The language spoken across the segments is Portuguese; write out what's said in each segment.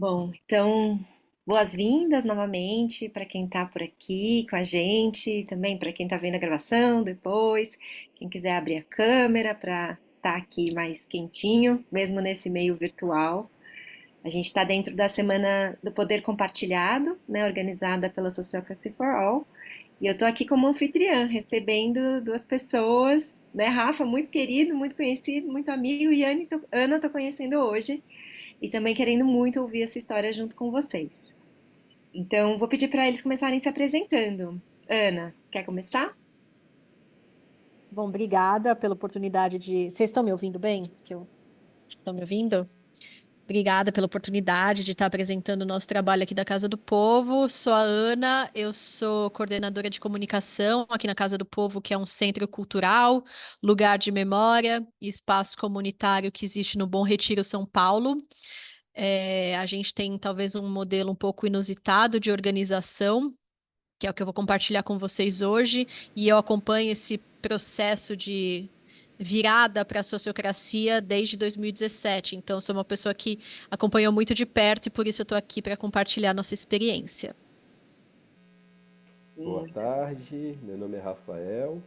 Bom, então, boas-vindas novamente para quem está por aqui com a gente, também para quem está vendo a gravação depois, quem quiser abrir a câmera para estar aqui mais quentinho, mesmo nesse meio virtual. A gente está dentro da Semana do Poder Compartilhado, né, organizada pela Sociocracy for All, e eu estou aqui como anfitriã, recebendo duas pessoas, né, Rafa, muito querido, muito conhecido, muito amigo, e Ana estou conhecendo hoje e também querendo muito ouvir essa história junto com vocês. Então, vou pedir para eles começarem se apresentando. Ana, quer começar? Bom, obrigada pela oportunidade de. Vocês estão me ouvindo bem? Estão me ouvindo? Obrigada pela oportunidade de estar apresentando o nosso trabalho aqui da Casa do Povo. Sou a Ana, eu sou coordenadora de comunicação aqui na Casa do Povo, que é um centro cultural, lugar de memória e espaço comunitário que existe no Bom Retiro, São Paulo. A gente tem talvez um modelo um pouco inusitado de organização, que é o que eu vou compartilhar com vocês hoje, e eu acompanho esse processo de virada para a sociocracia desde 2017. Então, eu sou uma pessoa que acompanhou muito de perto e por isso eu estou aqui para compartilhar nossa experiência. Boa tarde, meu nome é Rafael.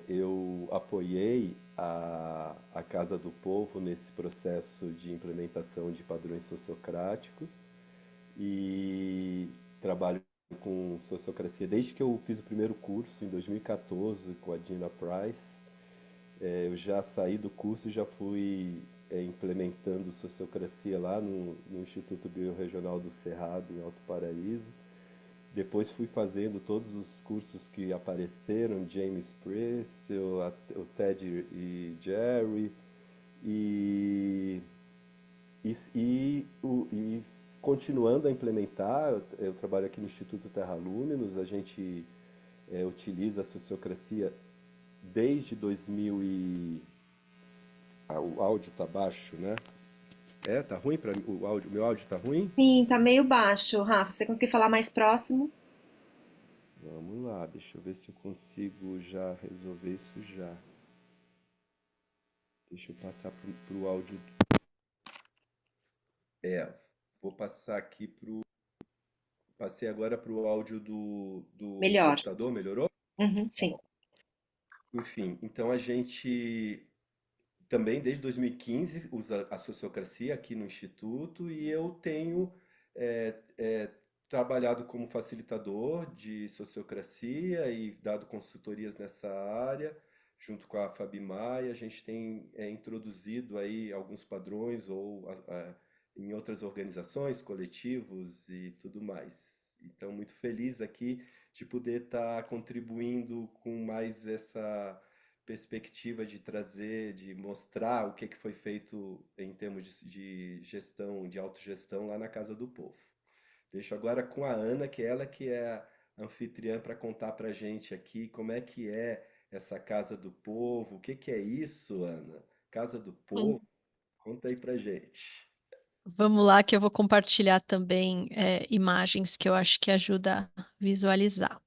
Eu apoiei a Casa do Povo nesse processo de implementação de padrões sociocráticos e trabalho com sociocracia desde que eu fiz o primeiro curso em 2014 com a Gina Price. Eu já saí do curso e já fui implementando sociocracia lá no Instituto Biorregional do Cerrado, em Alto Paraíso. Depois fui fazendo todos os cursos que apareceram, James Priestel, o Ted e Jerry, e, e continuando a implementar, eu trabalho aqui no Instituto Terra Luminos, a gente utiliza a sociocracia desde 2000 e... o áudio tá baixo, né? Tá ruim para o áudio, meu áudio tá ruim? Sim, tá meio baixo, Rafa. Se você conseguir falar mais próximo? Vamos lá, deixa eu ver se eu consigo já resolver isso já. Deixa eu passar pro áudio. Vou passar aqui pro. Passei agora pro áudio do Melhor. computador, melhorou? Uhum, sim. Enfim, então a gente também desde 2015 usa a sociocracia aqui no Instituto e eu tenho é, é, trabalhado como facilitador de sociocracia e dado consultorias nessa área. Junto com a Fabi Maia, a gente tem introduzido aí alguns padrões ou em outras organizações, coletivos e tudo mais. Então, muito feliz aqui de poder estar contribuindo com mais essa perspectiva de trazer, de mostrar o que foi feito em termos de gestão, de autogestão lá na Casa do Povo. Deixo agora com a Ana, que é ela que é a anfitriã para contar para a gente aqui como é que é essa Casa do Povo, o que é isso, Ana? Casa do Povo? Hum. Conta aí pra gente. Vamos lá, que eu vou compartilhar também imagens que eu acho que ajuda a visualizar.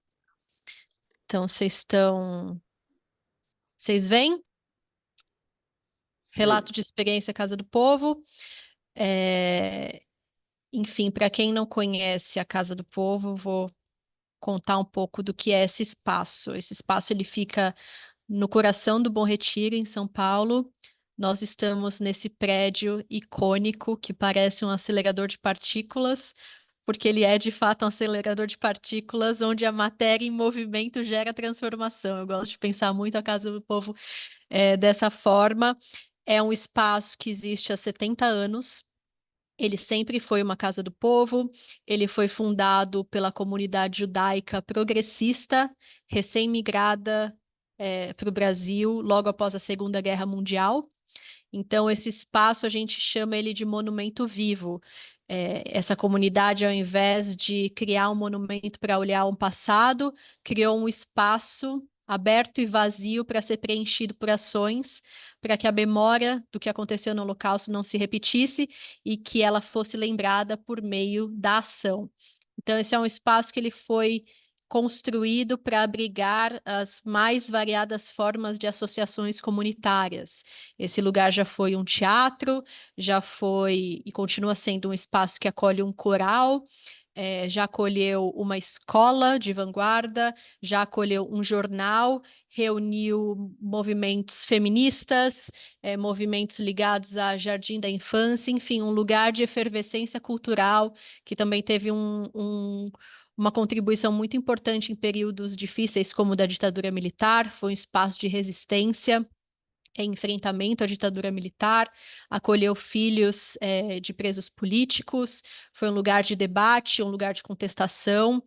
Então, Vocês veem? Sim. Relato de experiência Casa do Povo. É, Enfim, para quem não conhece a Casa do Povo, vou contar um pouco do que é esse espaço. Esse espaço ele fica no coração do Bom Retiro, em São Paulo. Nós estamos nesse prédio icônico que parece um acelerador de partículas, porque ele é de fato um acelerador de partículas onde a matéria em movimento gera transformação. Eu gosto de pensar muito a Casa do Povo dessa forma. É um espaço que existe há 70 anos. Ele sempre foi uma casa do povo. Ele foi fundado pela comunidade judaica progressista, recém-migrada para o Brasil logo após a Segunda Guerra Mundial. Então, esse espaço a gente chama ele de monumento vivo. Essa comunidade, ao invés de criar um monumento para olhar um passado, criou um espaço aberto e vazio para ser preenchido por ações, para que a memória do que aconteceu no Holocausto não se repetisse e que ela fosse lembrada por meio da ação. Então, esse é um espaço que ele foi construído para abrigar as mais variadas formas de associações comunitárias. Esse lugar já foi um teatro, já foi e continua sendo um espaço que acolhe um coral, já acolheu uma escola de vanguarda, já acolheu um jornal, reuniu movimentos feministas, movimentos ligados a Jardim da Infância, enfim, um lugar de efervescência cultural que também teve uma contribuição muito importante em períodos difíceis, como o da ditadura militar, foi um espaço de resistência enfrentamento à ditadura militar, acolheu filhos de presos políticos, foi um lugar de debate, um lugar de contestação,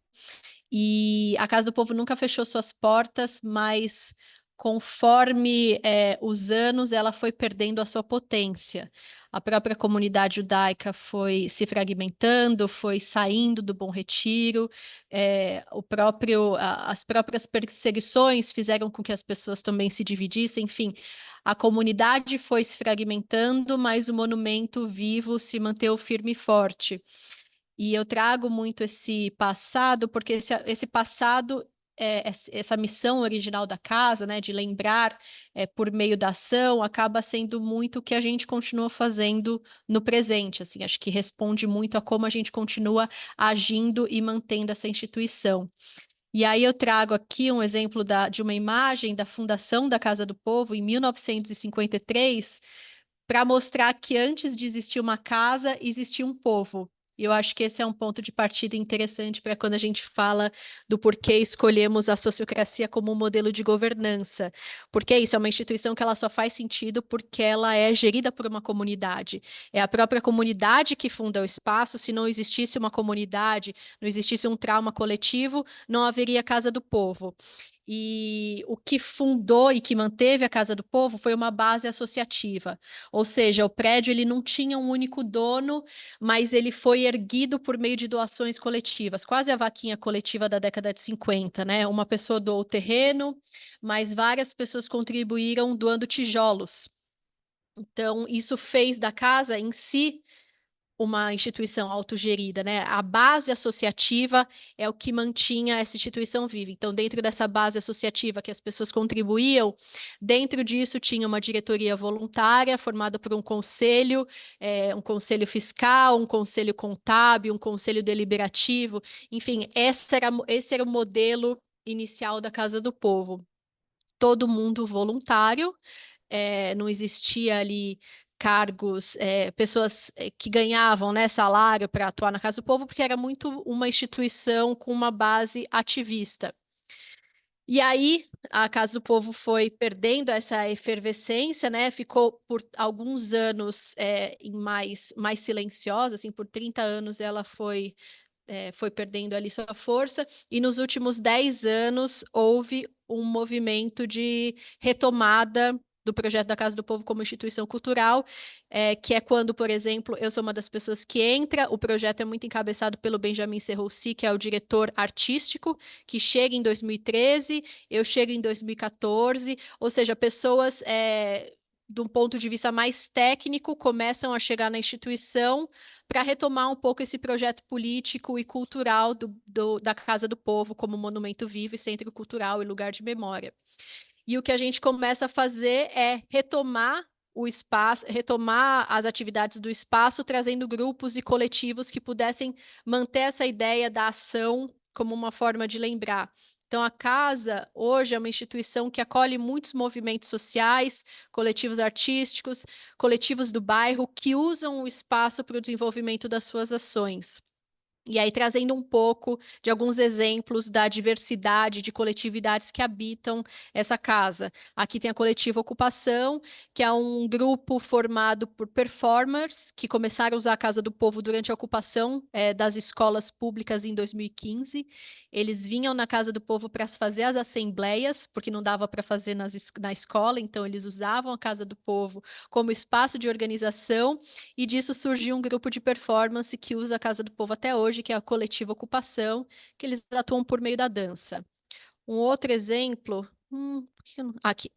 e a Casa do Povo nunca fechou suas portas, mas conforme os anos, ela foi perdendo a sua potência. A própria comunidade judaica foi se fragmentando, foi saindo do Bom Retiro, as próprias perseguições fizeram com que as pessoas também se dividissem, enfim, a comunidade foi se fragmentando, mas o monumento vivo se manteve firme e forte. E eu trago muito esse passado, porque esse passado, essa missão original da casa, né, de lembrar por meio da ação, acaba sendo muito o que a gente continua fazendo no presente. Assim, acho que responde muito a como a gente continua agindo e mantendo essa instituição. E aí eu trago aqui um exemplo de uma imagem da fundação da Casa do Povo em 1953, para mostrar que antes de existir uma casa, existia um povo. E eu acho que esse é um ponto de partida interessante para quando a gente fala do porquê escolhemos a sociocracia como um modelo de governança. Porque é isso, é uma instituição que ela só faz sentido porque ela é gerida por uma comunidade. É a própria comunidade que funda o espaço. Se não existisse uma comunidade, não existisse um trauma coletivo, não haveria Casa do Povo. E o que fundou e que manteve a Casa do Povo foi uma base associativa. Ou seja, o prédio ele não tinha um único dono, mas ele foi erguido por meio de doações coletivas, quase a vaquinha coletiva da década de 50, né? Uma pessoa doou o terreno, mas várias pessoas contribuíram doando tijolos. Então, isso fez da casa em si uma instituição autogerida, né? A base associativa é o que mantinha essa instituição viva. Então, dentro dessa base associativa que as pessoas contribuíam, dentro disso tinha uma diretoria voluntária formada por um conselho fiscal, um conselho contábil, um conselho deliberativo, enfim, esse era o modelo inicial da Casa do Povo. Todo mundo voluntário, não existia ali cargos, pessoas que ganhavam, né, salário para atuar na Casa do Povo, porque era muito uma instituição com uma base ativista. E aí a Casa do Povo foi perdendo essa efervescência, né? Ficou por alguns anos mais silenciosa, assim, por 30 anos ela foi perdendo ali sua força, e nos últimos 10 anos houve um movimento de retomada do projeto da Casa do Povo como instituição cultural, que é quando, por exemplo, eu sou uma das pessoas que entra, o projeto é muito encabeçado pelo Benjamin Serroussi, que é o diretor artístico, que chega em 2013, eu chego em 2014, ou seja, pessoas de um ponto de vista mais técnico começam a chegar na instituição para retomar um pouco esse projeto político e cultural da Casa do Povo como monumento vivo e centro cultural e lugar de memória. E o que a gente começa a fazer é retomar o espaço, retomar as atividades do espaço, trazendo grupos e coletivos que pudessem manter essa ideia da ação como uma forma de lembrar. Então, a casa hoje é uma instituição que acolhe muitos movimentos sociais, coletivos artísticos, coletivos do bairro que usam o espaço para o desenvolvimento das suas ações. E aí, trazendo um pouco de alguns exemplos da diversidade de coletividades que habitam essa casa. Aqui tem a Coletiva Ocupação, que é um grupo formado por performers que começaram a usar a Casa do Povo durante a ocupação das escolas públicas em 2015. Eles vinham na Casa do Povo para fazer as assembleias, porque não dava para fazer na escola, então eles usavam a Casa do Povo como espaço de organização, e disso surgiu um grupo de performance que usa a Casa do Povo até hoje, que é a Coletiva Ocupação, que eles atuam por meio da dança. Um outro exemplo, aqui.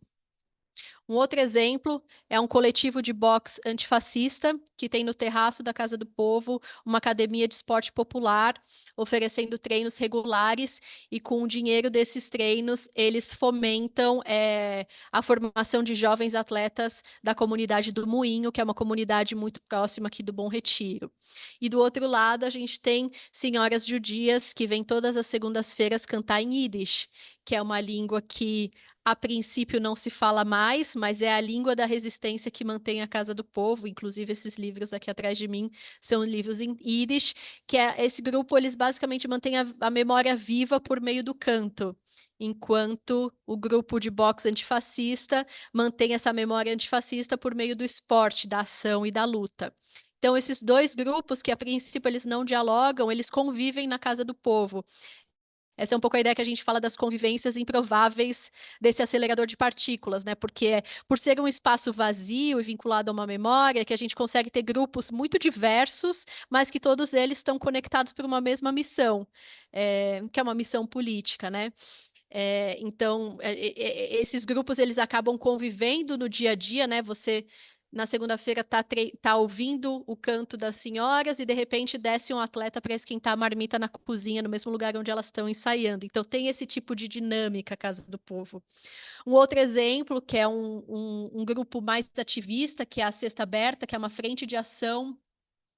Um outro exemplo é um coletivo de boxe antifascista que tem no terraço da Casa do Povo uma academia de esporte popular, oferecendo treinos regulares e com o dinheiro desses treinos eles fomentam a formação de jovens atletas da comunidade do Moinho, que é uma comunidade muito próxima aqui do Bom Retiro. E do outro lado a gente tem senhoras judias que vêm todas as segundas-feiras cantar em Yiddish, que é uma língua que a princípio não se fala mais, mas é a língua da resistência que mantém a Casa do Povo. Inclusive, esses livros aqui atrás de mim são livros em Yiddish, que é esse grupo, eles basicamente mantêm a memória viva por meio do canto, enquanto o grupo de boxe antifascista mantém essa memória antifascista por meio do esporte, da ação e da luta. Então, esses dois grupos, que a princípio eles não dialogam, eles convivem na Casa do Povo. Essa é um pouco a ideia que a gente fala das convivências improváveis desse acelerador de partículas, né? Porque por ser um espaço vazio e vinculado a uma memória, que a gente consegue ter grupos muito diversos, mas que todos eles estão conectados por uma mesma missão, que é uma missão política, né? Então, esses grupos eles acabam convivendo no dia a dia, né? Você na segunda-feira tá ouvindo o canto das senhoras e de repente desce um atleta para esquentar a marmita na cozinha, no mesmo lugar onde elas estão ensaiando. Então tem esse tipo de dinâmica, Casa do Povo. Um outro exemplo, que é um grupo mais ativista, que é a Cesta Aberta, que é uma frente de ação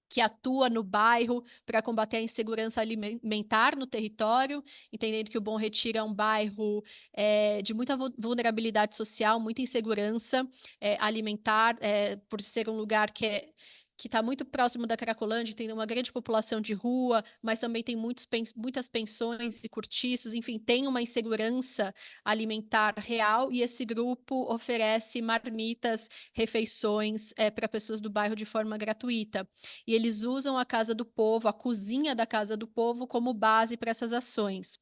que atua no bairro para combater a insegurança alimentar no território, entendendo que o Bom Retiro é um bairro de muita vulnerabilidade social, muita insegurança alimentar, por ser um lugar que está muito próximo da Cracolândia, tem uma grande população de rua, mas também tem muitas pensões e cortiços, enfim, tem uma insegurança alimentar real, e esse grupo oferece marmitas, refeições para pessoas do bairro de forma gratuita. E eles usam a Casa do Povo, a cozinha da Casa do Povo, como base para essas ações.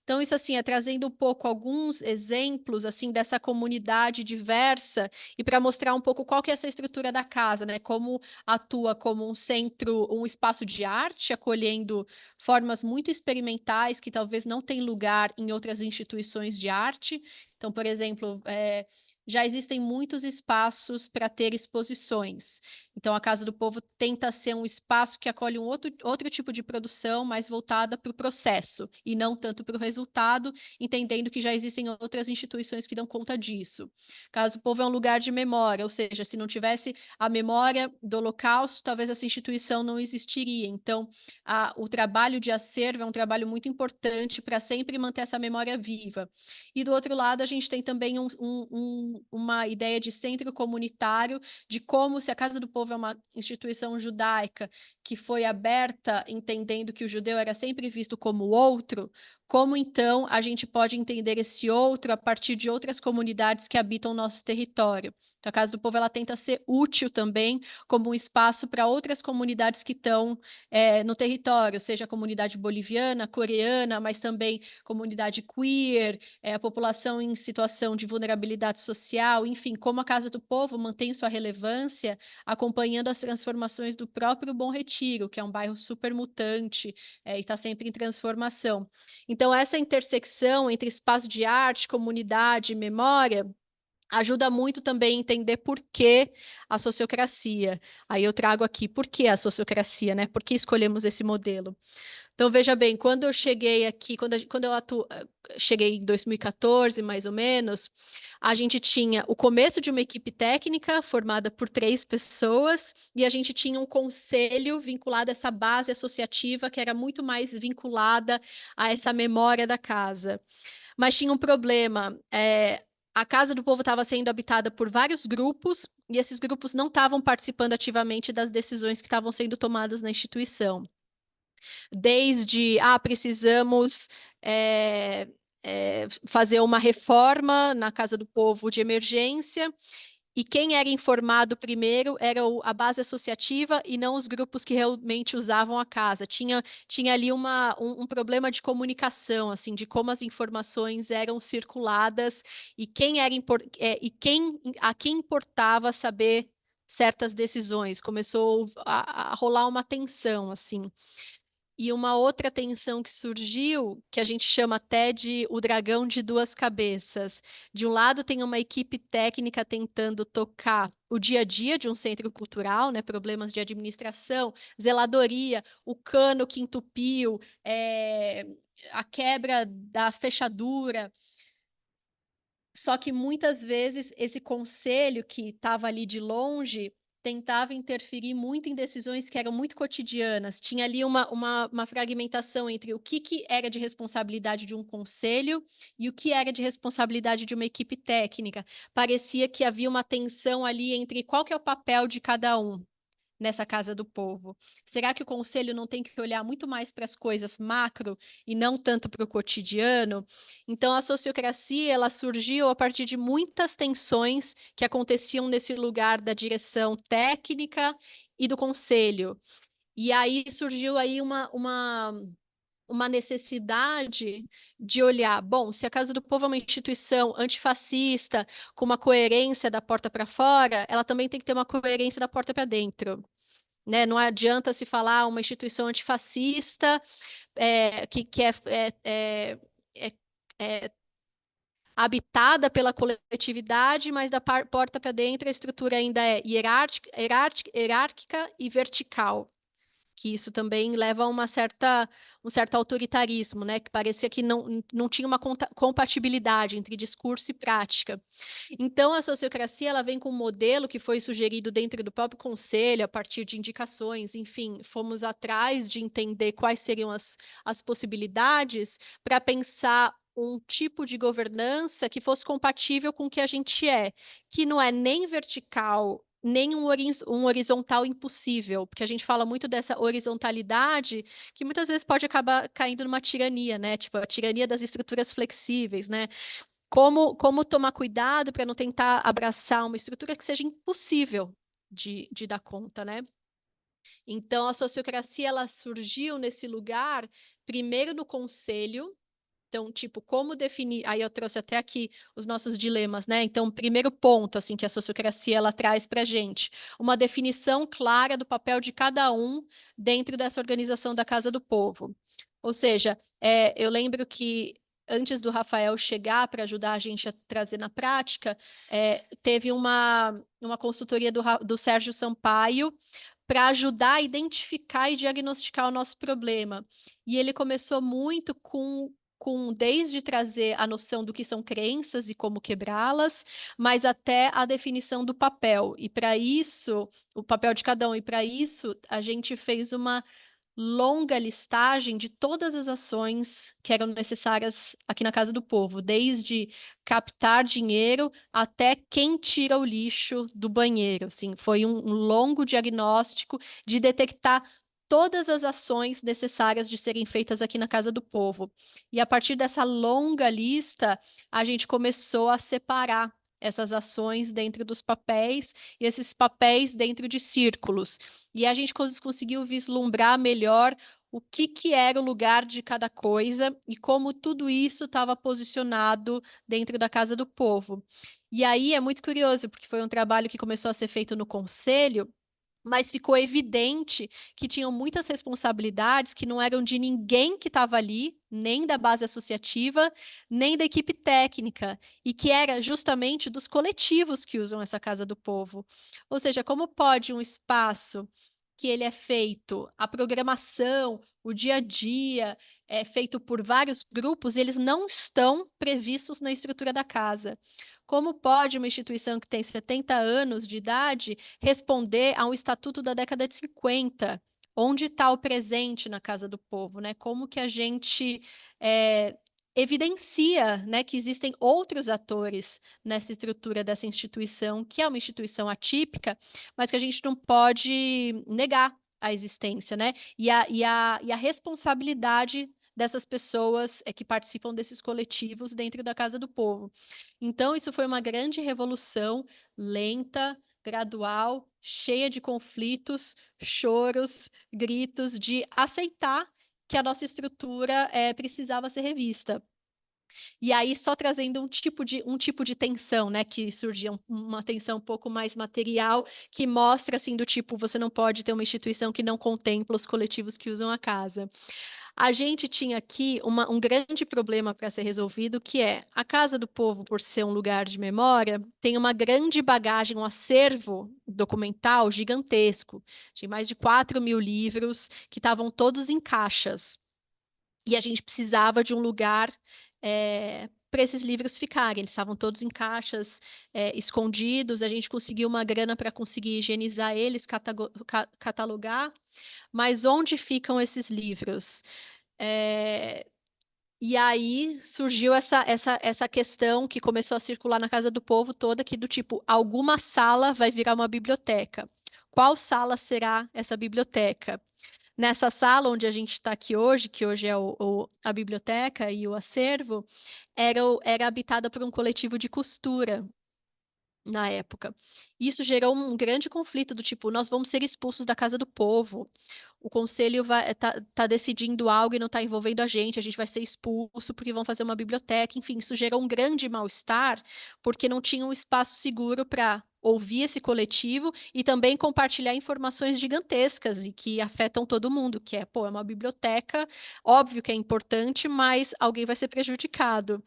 Então, isso assim, é trazendo um pouco alguns exemplos assim dessa comunidade diversa e para mostrar um pouco qual que é essa estrutura da casa, né? Como atua como um centro, um espaço de arte, acolhendo formas muito experimentais que talvez não tenham lugar em outras instituições de arte. Então, por exemplo, já existem muitos espaços para ter exposições. Então, a Casa do Povo tenta ser um espaço que acolhe um outro tipo de produção, mais voltada para o processo e não tanto para o resultado, entendendo que já existem outras instituições que dão conta disso. A Casa do Povo é um lugar de memória, ou seja, se não tivesse a memória do Holocausto, talvez essa instituição não existiria. Então, o trabalho de acervo é um trabalho muito importante para sempre manter essa memória viva. E do outro lado, a gente tem também uma ideia de centro comunitário, de como, se a Casa do Povo é uma instituição judaica que foi aberta, entendendo que o judeu era sempre visto como outro, como então a gente pode entender esse outro a partir de outras comunidades que habitam o nosso território. Então, a Casa do Povo ela tenta ser útil também como um espaço para outras comunidades que estão no território, seja a comunidade boliviana, coreana, mas também comunidade queer, a população em situação de vulnerabilidade social, enfim, como a Casa do Povo mantém sua relevância acompanhando as transformações do próprio Bom Retiro, que é um bairro super mutante e está sempre em transformação. Então, essa intersecção entre espaço de arte, comunidade e memória ajuda muito também a entender por que a sociocracia. Aí eu trago aqui por que a sociocracia, né? Por que escolhemos esse modelo? Então, veja bem, quando eu cheguei aqui, quando eu cheguei em 2014, mais ou menos, a gente tinha o começo de uma equipe técnica formada por 3 pessoas e a gente tinha um conselho vinculado a essa base associativa que era muito mais vinculada a essa memória da casa. Mas tinha um problema, a Casa do Povo estava sendo habitada por vários grupos e esses grupos não estavam participando ativamente das decisões que estavam sendo tomadas na instituição. Desde, precisamos fazer uma reforma na Casa do Povo de emergência, e quem era informado primeiro era a base associativa e não os grupos que realmente usavam a casa. Tinha ali um problema de comunicação, assim, de como as informações eram circuladas e a quem importava saber certas decisões. Começou a rolar uma tensão, assim. E uma outra tensão que surgiu, que a gente chama até de o dragão de duas cabeças. De um lado, tem uma equipe técnica tentando tocar o dia a dia de um centro cultural, né? Problemas de administração, zeladoria, o cano que entupiu, a quebra da fechadura. Só que muitas vezes esse conselho que estava ali de longe tentava interferir muito em decisões que eram muito cotidianas. Tinha ali uma fragmentação entre o que era de responsabilidade de um conselho e o que era de responsabilidade de uma equipe técnica. Parecia que havia uma tensão ali entre qual que é o papel de cada um nessa Casa do Povo? Será que o conselho não tem que olhar muito mais para as coisas macro e não tanto para o cotidiano? Então, a sociocracia ela surgiu a partir de muitas tensões que aconteciam nesse lugar da direção técnica e do conselho. E aí surgiu aí uma necessidade de olhar, bom, se a Casa do Povo é uma instituição antifascista, com uma coerência da porta para fora, ela também tem que ter uma coerência da porta para dentro, né? Não adianta se falar uma instituição antifascista que é, é habitada pela coletividade, mas da porta para dentro a estrutura ainda é hierárquica e vertical, que isso também leva a um certo autoritarismo, né? Que parecia que não tinha uma compatibilidade entre discurso e prática. Então, a sociocracia ela vem com um modelo que foi sugerido dentro do próprio conselho, a partir de indicações, enfim, fomos atrás de entender quais seriam as possibilidades para pensar um tipo de governança que fosse compatível com o que a gente que não é nem vertical, nem um horizontal impossível, porque a gente fala muito dessa horizontalidade que muitas vezes pode acabar caindo numa tirania, né? Tipo, a tirania das estruturas flexíveis, né? Como tomar cuidado para não tentar abraçar uma estrutura que seja impossível de dar conta, né? Então, a sociocracia ela surgiu nesse lugar, primeiro no conselho. Então, tipo, como definir? Aí eu trouxe até aqui os nossos dilemas, né? Então, primeiro ponto, assim, que a sociocracia ela traz para gente, uma definição clara do papel de cada um dentro dessa organização da Casa do Povo. Ou seja, eu lembro que antes do Rafael chegar para ajudar a gente a trazer na prática, teve uma consultoria do Sérgio Sampaio para ajudar a identificar e diagnosticar o nosso problema. E ele começou muito com desde trazer a noção do que são crenças e como quebrá-las, mas até a definição do papel. E para isso, o papel de cada um, e para isso, a gente fez uma longa listagem de todas as ações que eram necessárias aqui na Casa do Povo, desde captar dinheiro até quem tira o lixo do banheiro. Assim, foi um longo diagnóstico de detectar todas as ações necessárias de serem feitas aqui na Casa do Povo. E a partir dessa longa lista, a gente começou a separar essas ações dentro dos papéis e esses papéis dentro de círculos. E a gente conseguiu vislumbrar melhor o que era o lugar de cada coisa e como tudo isso estava posicionado dentro da Casa do Povo. E aí é muito curioso, porque foi um trabalho que começou a ser feito no conselho, mas ficou evidente que tinham muitas responsabilidades que não eram de ninguém que estava ali, nem da base associativa, nem da equipe técnica, e que era justamente dos coletivos que usam essa Casa do Povo. Ou seja, como pode um espaço que ele é feito, a programação, o dia a dia, é feito por vários grupos, e eles não estão previstos na estrutura da casa. Como pode uma instituição que tem 70 anos de idade responder a um estatuto da década de 50? Onde está o presente na Casa do Povo, né? Como que a gente é, evidencia, né, que existem outros atores nessa estrutura dessa instituição, que é uma instituição atípica, mas que a gente não pode negar a existência, né? E a responsabilidade dessas pessoas que participam desses coletivos dentro da Casa do Povo. Então, isso foi uma grande revolução, lenta, gradual, cheia de conflitos, choros, gritos, de aceitar que a nossa estrutura precisava ser revista. E aí só trazendo um tipo de tensão, né, que surgia uma tensão um pouco mais material, que mostra assim do tipo, você não pode ter uma instituição que não contempla os coletivos que usam a casa. A gente tinha aqui um grande problema para ser resolvido, que é a Casa do Povo, por ser um lugar de memória, tem uma grande bagagem, um acervo documental gigantesco. Tinha mais de 4.000 livros que estavam todos em caixas. E a gente precisava de um lugar para esses livros ficarem. Eles estavam todos em caixas, escondidos. A gente conseguiu uma grana para conseguir higienizar eles, catalogar. Mas onde ficam esses livros? É, e aí surgiu essa questão que começou a circular na casa do povo toda, que do tipo, alguma sala vai virar uma biblioteca. Qual sala será essa biblioteca? Nessa sala onde a gente está aqui hoje, que hoje é a biblioteca e o acervo, era habitada por um coletivo de costura na época. Isso gerou um grande conflito do tipo, nós vamos ser expulsos da casa do povo. O conselho tá decidindo algo e não está envolvendo a gente vai ser expulso porque vão fazer uma biblioteca. Enfim, isso gerou um grande mal-estar, porque não tinha um espaço seguro para ouvir esse coletivo e também compartilhar informações gigantescas e que afetam todo mundo, que é, pô, é uma biblioteca, óbvio que é importante, mas alguém vai ser prejudicado.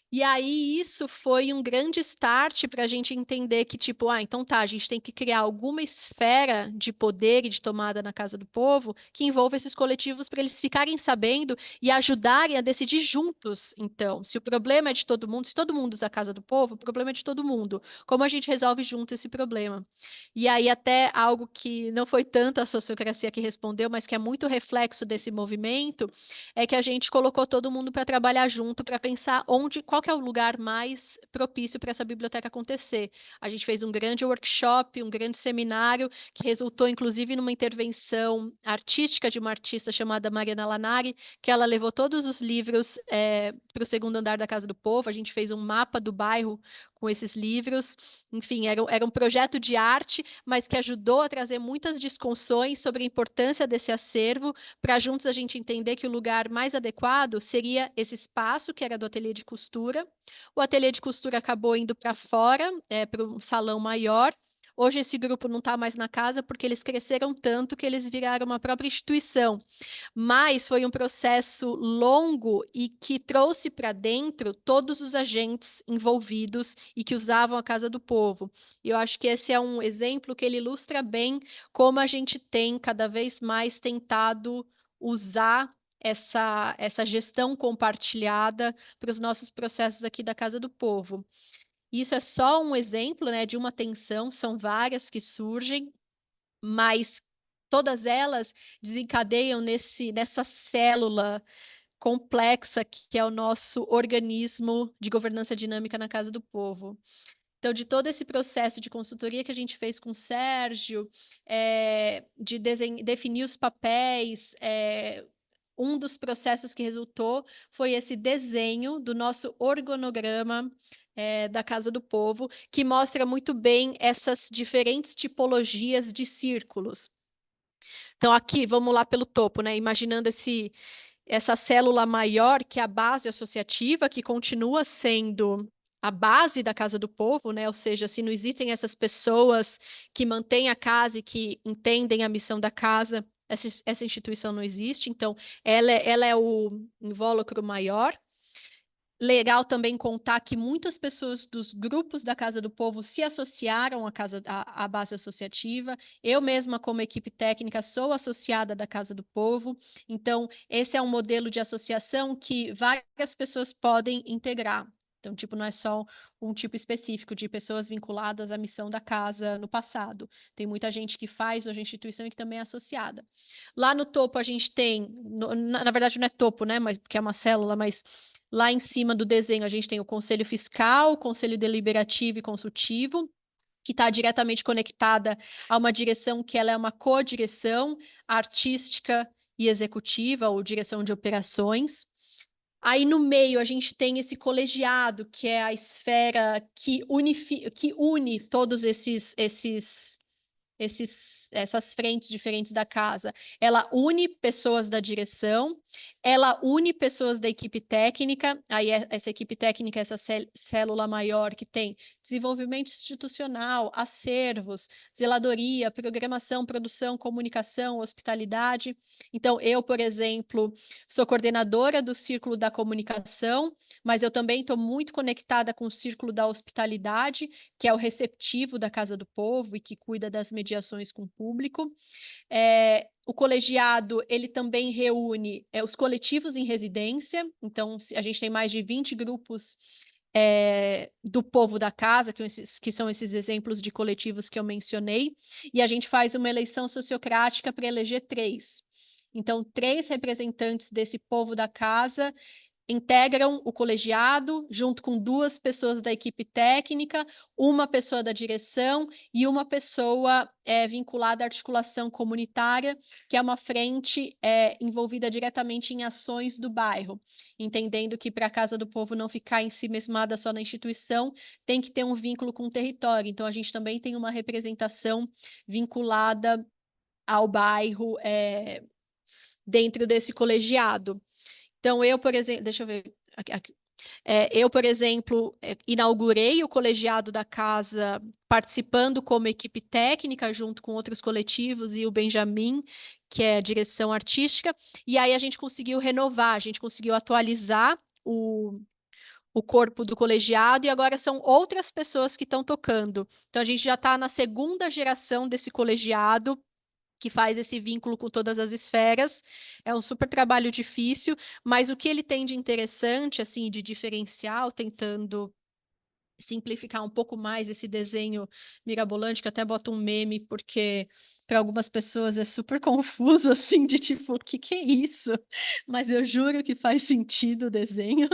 E aí isso foi um grande start para a gente entender que, tipo, então tá, a gente tem que criar alguma esfera de poder e de tomada na casa do povo que envolva esses coletivos para eles ficarem sabendo e ajudarem a decidir juntos. Então, se o problema é de todo mundo, se todo mundo usa a casa do povo, o problema é de todo mundo. Como a gente resolve junto esse problema? E aí até algo que não foi tanto a sociocracia que respondeu, mas que é muito reflexo desse movimento, é que a gente colocou todo mundo para trabalhar junto, para pensar qual que é o lugar mais propício para essa biblioteca acontecer. A gente fez um grande workshop, um grande seminário, que resultou inclusive numa intervenção artística de uma artista chamada Mariana Lanari, que ela levou todos os livros para o segundo andar da Casa do Povo. A gente fez um mapa do bairro com esses livros. Enfim, era um projeto de arte, mas que ajudou a trazer muitas discussões sobre a importância desse acervo, para juntos a gente entender que o lugar mais adequado seria esse espaço, que era do ateliê de costura. O ateliê de costura acabou indo para fora, para um salão maior. Hoje esse grupo não está mais na casa porque eles cresceram tanto que eles viraram uma própria instituição. Mas foi um processo longo e que trouxe para dentro todos os agentes envolvidos e que usavam a Casa do Povo. E eu acho que esse é um exemplo que ele ilustra bem como a gente tem cada vez mais tentado usar essa gestão compartilhada para os nossos processos aqui da Casa do Povo. Isso é só um exemplo, né, de uma tensão, são várias que surgem, mas todas elas desencadeiam nessa célula complexa que é o nosso organismo de governança dinâmica na Casa do Povo. Então, de todo esse processo de consultoria que a gente fez com o Sérgio, de definir os papéis, um dos processos que resultou foi esse desenho do nosso organograma da Casa do Povo, que mostra muito bem essas diferentes tipologias de círculos. Então, aqui, vamos lá pelo topo, né? Imaginando essa célula maior, que é a base associativa, que continua sendo a base da Casa do Povo, né? Ou seja, se não existem essas pessoas que mantêm a casa e que entendem a missão da casa, essa instituição não existe. Então, ela é o invólucro maior. Legal também contar que muitas pessoas dos grupos da Casa do Povo se associaram à base associativa. Eu mesma, como equipe técnica, sou associada da Casa do Povo. Então, esse é um modelo de associação que várias pessoas podem integrar. Então, tipo, não é só um tipo específico de pessoas vinculadas à missão da casa no passado. Tem muita gente que faz hoje a instituição e que também é associada. Lá no topo a gente tem, na verdade não é topo, né? Mas porque é uma célula, mas lá em cima do desenho, a gente tem o Conselho Fiscal, o Conselho Deliberativo e Consultivo, que está diretamente conectada a uma direção que ela é uma co-direção artística e executiva, ou direção de operações. Aí no meio a gente tem esse colegiado, que é a esfera que une todos esses essas frentes diferentes da casa. Ela une pessoas da direção, ela une pessoas da equipe técnica, aí essa equipe técnica, essa célula maior que tem desenvolvimento institucional, acervos, zeladoria, programação, produção, comunicação, hospitalidade. Então, eu, por exemplo, sou coordenadora do Círculo da Comunicação, mas eu também estou muito conectada com o Círculo da Hospitalidade, que é o receptivo da Casa do Povo e que cuida das mediações com o público. O colegiado, ele também reúne os coletivos em residência, então a gente tem mais de 20 grupos do povo da casa, que são esses exemplos de coletivos que eu mencionei, e a gente faz uma eleição sociocrática para eleger três. Então, três representantes desse povo da casa integram o colegiado, junto com duas pessoas da equipe técnica, uma pessoa da direção e uma pessoa vinculada à articulação comunitária, que é uma frente envolvida diretamente em ações do bairro, entendendo que para a Casa do Povo não ficar ensimesmada só na instituição, tem que ter um vínculo com o território. Então, a gente também tem uma representação vinculada ao bairro dentro desse colegiado. Então, eu, por exemplo, deixa eu ver. Eu, por exemplo, inaugurei o colegiado da casa participando como equipe técnica, junto com outros coletivos, e o Benjamin, que é a direção artística, e aí a gente conseguiu renovar, a gente conseguiu atualizar o corpo do colegiado, e agora são outras pessoas que estão tocando. Então, a gente já está na segunda geração desse colegiado, que faz esse vínculo com todas as esferas. É um super trabalho difícil, mas o que ele tem de interessante, assim, de diferencial, tentando simplificar um pouco mais esse desenho mirabolante, que até bota um meme, porque para algumas pessoas é super confuso, assim, de tipo, o que é isso? Mas eu juro que faz sentido o desenho.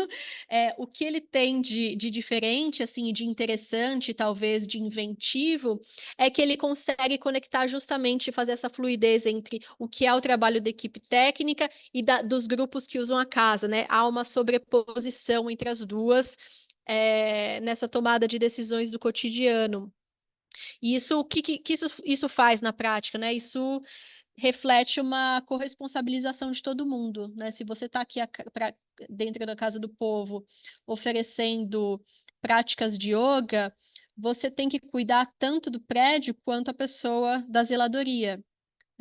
O que ele tem de diferente, assim, de interessante, talvez de inventivo, é que ele consegue conectar justamente, fazer essa fluidez entre o que é o trabalho da equipe técnica e dos grupos que usam a casa, né? Há uma sobreposição entre as duas, nessa tomada de decisões do cotidiano. E isso, o que isso faz na prática, né? Isso reflete uma corresponsabilização de todo mundo, né? Se você está aqui dentro da Casa do Povo oferecendo práticas de yoga, você tem que cuidar tanto do prédio quanto a pessoa da zeladoria.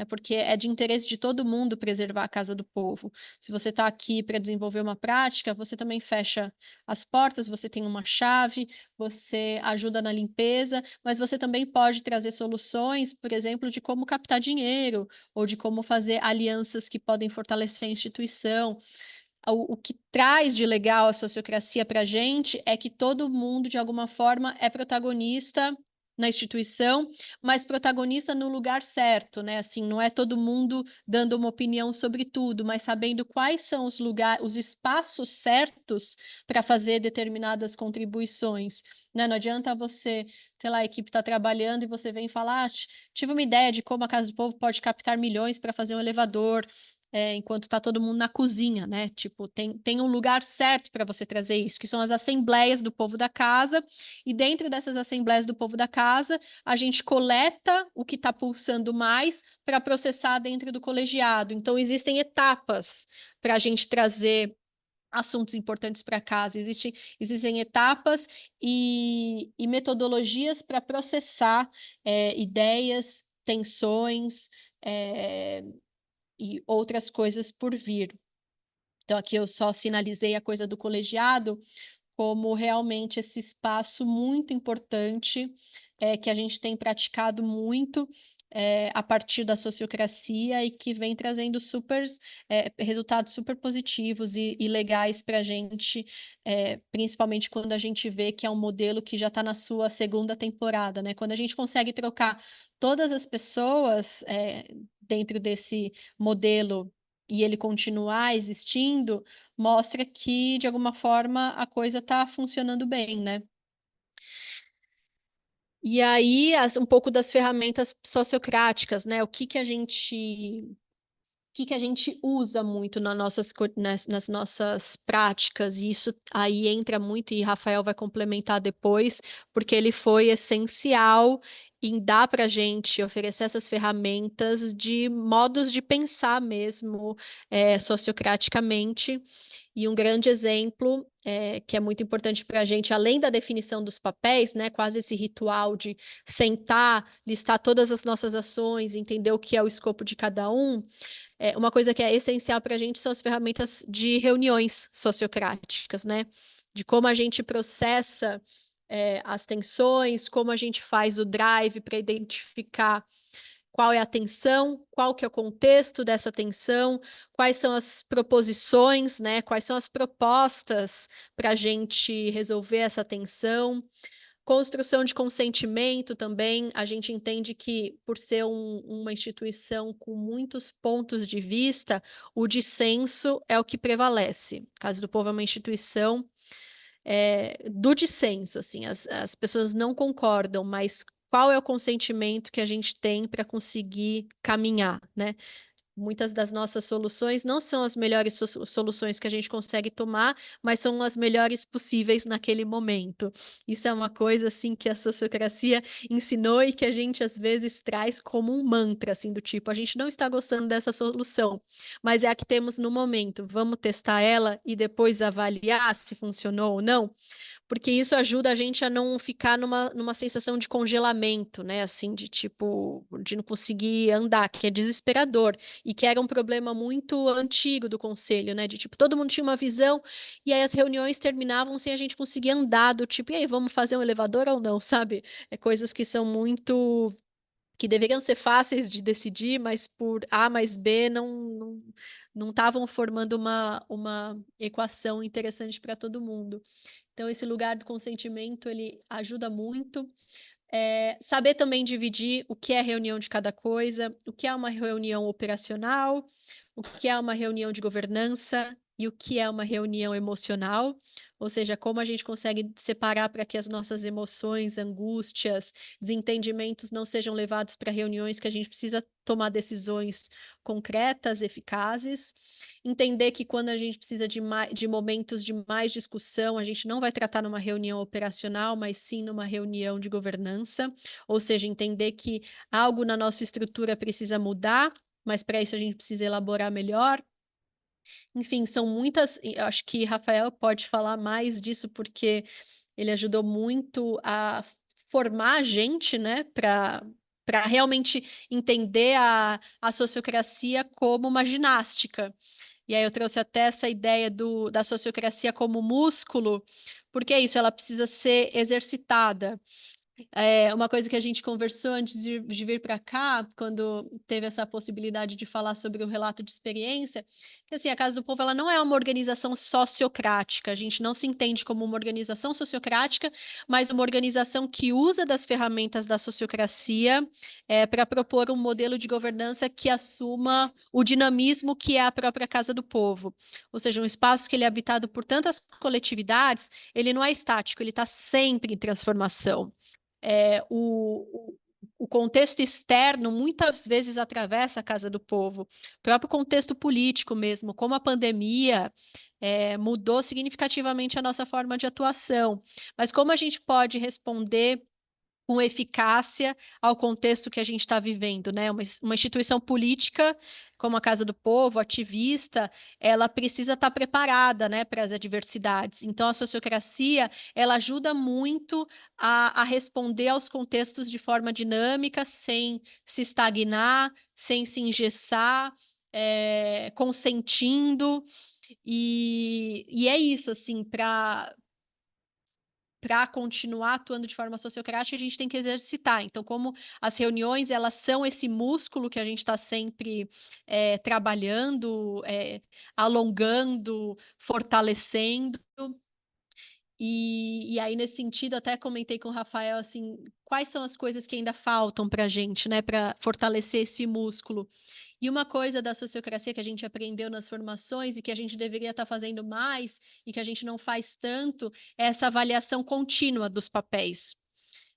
Porque é de interesse de todo mundo preservar a Casa do Povo. Se você está aqui para desenvolver uma prática, você também fecha as portas, você tem uma chave, você ajuda na limpeza, mas você também pode trazer soluções, por exemplo, de como captar dinheiro, ou de como fazer alianças que podem fortalecer a instituição. O que traz de legal a sociocracia para a gente é que todo mundo, de alguma forma, é protagonista na instituição, mas protagonista no lugar certo, né? Assim, não é todo mundo dando uma opinião sobre tudo, mas sabendo quais são os lugares, os espaços certos para fazer determinadas contribuições, né? Não adianta você, sei lá, a equipe está trabalhando e você vem falar, tive uma ideia de como a Casa do Povo pode captar milhões para fazer um elevador, enquanto está todo mundo na cozinha, né? Tipo, tem um lugar certo para você trazer isso, que são as assembleias do povo da casa, e dentro dessas assembleias do povo da casa, a gente coleta o que está pulsando mais para processar dentro do colegiado. Então, existem etapas para a gente trazer assuntos importantes para casa, existem etapas e metodologias para processar ideias, tensões, é, e outras coisas por vir. Então, aqui eu só sinalizei a coisa do colegiado como realmente esse espaço muito importante, que a gente tem praticado muito, a partir da sociocracia, e que vem trazendo resultados super positivos e legais para a gente, principalmente quando a gente vê que é um modelo que já está na sua segunda temporada, né? Quando a gente consegue trocar todas as pessoas, dentro desse modelo, e ele continuar existindo, mostra que, de alguma forma, a coisa está funcionando bem, né? E aí, um pouco das ferramentas sociocráticas, né? O que a gente que a gente usa muito nas nossas práticas, e isso aí entra muito, e Rafael vai complementar depois, porque ele foi essencial em dar para a gente oferecer essas ferramentas de modos de pensar mesmo, sociocraticamente. E um grande exemplo, que é muito importante para a gente, além da definição dos papéis, né, quase esse ritual de sentar, listar todas as nossas ações, entender o que é o escopo de cada um, uma coisa que é essencial para a gente são as ferramentas de reuniões sociocráticas, né? De como a gente processa as tensões, como a gente faz o drive para identificar qual é a tensão, qual que é o contexto dessa tensão, quais são as proposições, né? Quais são as propostas para a gente resolver essa tensão. Construção de consentimento também, a gente entende que, por ser uma instituição com muitos pontos de vista, o dissenso é o que prevalece. Casa do Povo é uma instituição do dissenso, assim, as pessoas não concordam, mas qual é o consentimento que a gente tem para conseguir caminhar, né? Muitas das nossas soluções não são as melhores soluções que a gente consegue tomar, mas são as melhores possíveis naquele momento. Isso é uma coisa assim que a sociocracia ensinou e que a gente às vezes traz como um mantra, assim, do tipo, a gente não está gostando dessa solução, mas é a que temos no momento. Vamos testar ela e depois avaliar se funcionou ou não, porque isso ajuda a gente a não ficar numa sensação de congelamento, né? Assim, de tipo, de não conseguir andar, que é desesperador, e que era um problema muito antigo do conselho, né? De tipo, todo mundo tinha uma visão, e aí as reuniões terminavam sem a gente conseguir andar, do tipo, e aí, vamos fazer um elevador ou não, sabe? É coisas que são muito. Que deveriam ser fáceis de decidir, mas por A mais B não estavam formando uma equação interessante para todo mundo. Então, esse lugar do consentimento, ele ajuda muito. Saber também dividir o que é reunião de cada coisa, o que é uma reunião operacional, o que é uma reunião de governança e o que é uma reunião emocional, ou seja, como a gente consegue separar para que as nossas emoções, angústias, desentendimentos não sejam levados para reuniões que a gente precisa tomar decisões concretas, eficazes, entender que quando a gente precisa de momentos de mais discussão, a gente não vai tratar numa reunião operacional, mas sim numa reunião de governança, ou seja, entender que algo na nossa estrutura precisa mudar, mas para isso a gente precisa elaborar melhor. Enfim, são muitas. Eu acho que Rafael pode falar mais disso, porque ele ajudou muito a formar a gente, né, para realmente entender a sociocracia como uma ginástica. E aí eu trouxe até essa ideia da sociocracia como músculo, porque é isso, ela precisa ser exercitada. Uma coisa que a gente conversou antes de vir para cá, quando teve essa possibilidade de falar sobre o relato de experiência, que assim, a Casa do Povo ela não é uma organização sociocrática, a gente não se entende como uma organização sociocrática, mas uma organização que usa das ferramentas da sociocracia para propor um modelo de governança que assuma o dinamismo que é a própria Casa do Povo. Ou seja, um espaço que ele é habitado por tantas coletividades, ele não é estático, ele está sempre em transformação. O contexto externo muitas vezes atravessa a Casa do Povo, o próprio contexto político mesmo, como a pandemia mudou significativamente a nossa forma de atuação. Mas como a gente pode responder com eficácia ao contexto que a gente está vivendo, né? Uma instituição política como a Casa do Povo, ativista, ela precisa estar preparada, né, para as adversidades. Então, a sociocracia, ela ajuda muito a responder aos contextos de forma dinâmica, sem se estagnar, sem se engessar, consentindo. E é isso, assim, para continuar atuando de forma sociocrática, a gente tem que exercitar. Então, como as reuniões, elas são esse músculo que a gente está sempre trabalhando, alongando, fortalecendo. E aí, nesse sentido, até comentei com o Rafael, assim, quais são as coisas que ainda faltam para a gente, né, para fortalecer esse músculo. E uma coisa da sociocracia que a gente aprendeu nas formações e que a gente deveria estar fazendo mais e que a gente não faz tanto é essa avaliação contínua dos papéis.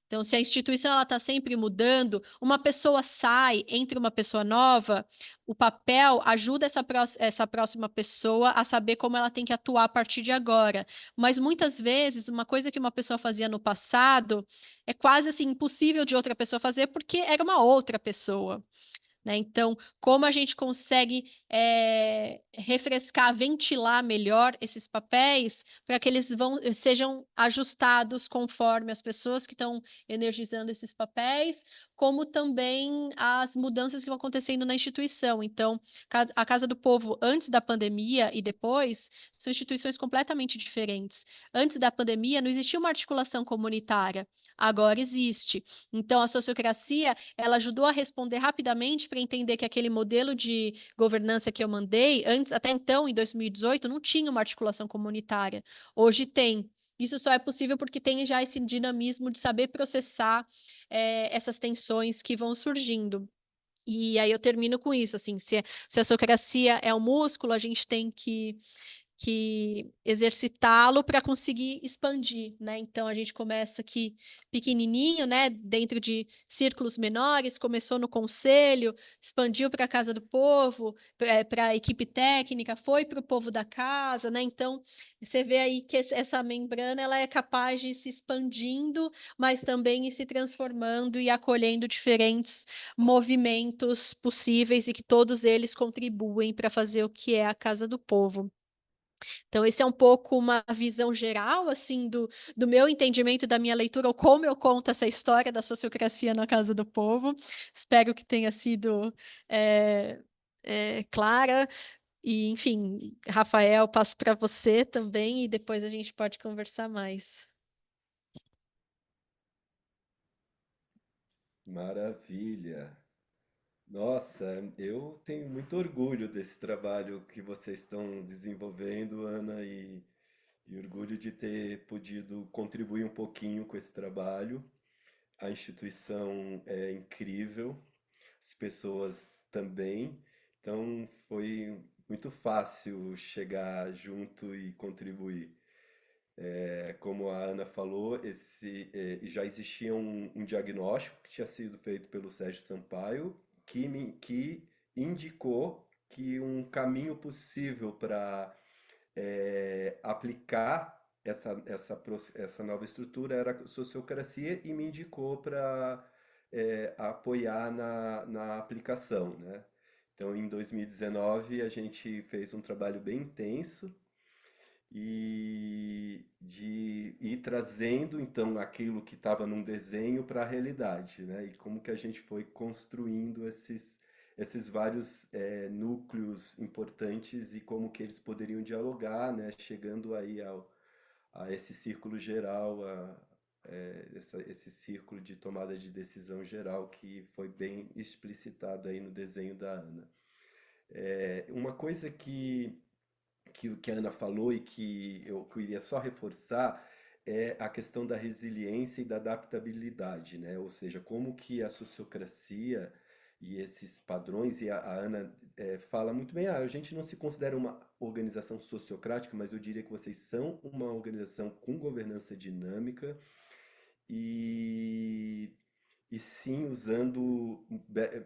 Então, se a instituição ela está sempre mudando, uma pessoa sai, entra uma pessoa nova, o papel ajuda essa próxima pessoa a saber como ela tem que atuar a partir de agora. Mas muitas vezes, uma coisa que uma pessoa fazia no passado é quase assim impossível de outra pessoa fazer porque era uma outra pessoa, né? Então, como a gente consegue refrescar, ventilar melhor esses papéis para que eles sejam ajustados conforme as pessoas que estão energizando esses papéis, como também as mudanças que vão acontecendo na instituição. Então, a Casa do Povo, antes da pandemia e depois, são instituições completamente diferentes. Antes da pandemia, não existia uma articulação comunitária, agora existe. Então, a sociocracia ela ajudou a responder rapidamente para entender que aquele modelo de governança que eu mandei, antes, até então, em 2018, não tinha uma articulação comunitária. Hoje tem. Isso só é possível porque tem já esse dinamismo de saber processar essas tensões que vão surgindo. E aí eu termino com isso, assim, se a sociocracia é um músculo, a gente tem que exercitá-lo para conseguir expandir, né? Então a gente começa aqui pequenininho, né? Dentro de círculos menores, começou no conselho, expandiu para a Casa do Povo, para a equipe técnica, foi para o povo da casa, né? Então você vê aí que essa membrana ela é capaz de ir se expandindo, mas também ir se transformando e acolhendo diferentes movimentos possíveis e que todos eles contribuem para fazer o que é a Casa do Povo. Então, esse é um pouco uma visão geral, assim, do meu entendimento, da minha leitura, ou como eu conto essa história da sociocracia na Casa do Povo. Espero que tenha sido é, clara. E, enfim, Rafael, passo para você também, e depois a gente pode conversar mais. Maravilha. Nossa, eu tenho muito orgulho desse trabalho que vocês estão desenvolvendo, Ana, e orgulho de ter podido contribuir um pouquinho com esse trabalho. A instituição é incrível, as pessoas também, então foi muito fácil chegar junto e contribuir. Como a Ana falou, já existia um diagnóstico que tinha sido feito pelo Sérgio Sampaio, que indicou que um caminho possível para aplicar essa nova estrutura era a sociocracia e me indicou para apoiar na aplicação, né? Então, em 2019, a gente fez um trabalho bem intenso e de ir trazendo então aquilo que estava num desenho para a realidade, né? E como que a gente foi construindo esses vários núcleos importantes e como que eles poderiam dialogar, né? Chegando aí a esse círculo geral, esse círculo de tomada de decisão geral que foi bem explicitado aí no desenho da Ana. Uma coisa que a Ana falou e que eu queria só reforçar é a questão da resiliência e da adaptabilidade, né? Ou seja, como que a sociocracia e esses padrões, e a Ana fala muito bem, a gente não se considera uma organização sociocrática, mas eu diria que vocês são uma organização com governança dinâmica e, e sim usando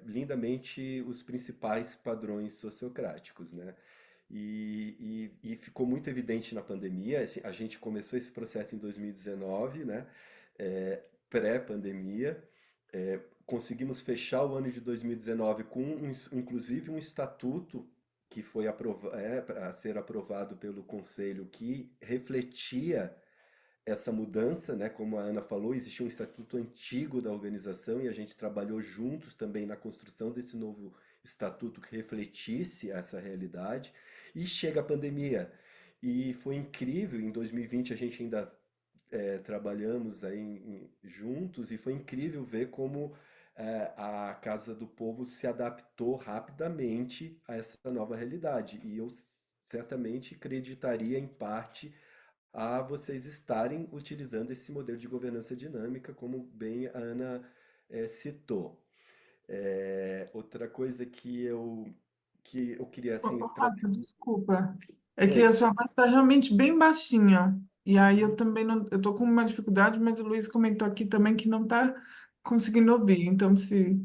lindamente os principais padrões sociocráticos, né? E ficou muito evidente na pandemia. Assim, a gente começou esse processo em 2019, né? Pré-pandemia. Conseguimos fechar o ano de 2019 com, inclusive, um estatuto que foi a ser aprovado pelo Conselho que refletia essa mudança, né? Como a Ana falou, existia um estatuto antigo da organização e a gente trabalhou juntos também na construção desse novo estatuto que refletisse essa realidade. E chega a pandemia. E foi incrível, em 2020 a gente ainda trabalhamos aí juntos e foi incrível ver como a Casa do Povo se adaptou rapidamente a essa nova realidade. E eu certamente acreditaria em parte a vocês estarem utilizando esse modelo de governança dinâmica, como bem a Ana citou. Outra coisa que eu queria assim. Rafa, desculpa. É que Oi. a sua voz está realmente bem baixinha. E aí eu também não, eu tô com uma dificuldade, mas o Luiz comentou aqui também que não tá conseguindo ouvir. Então, se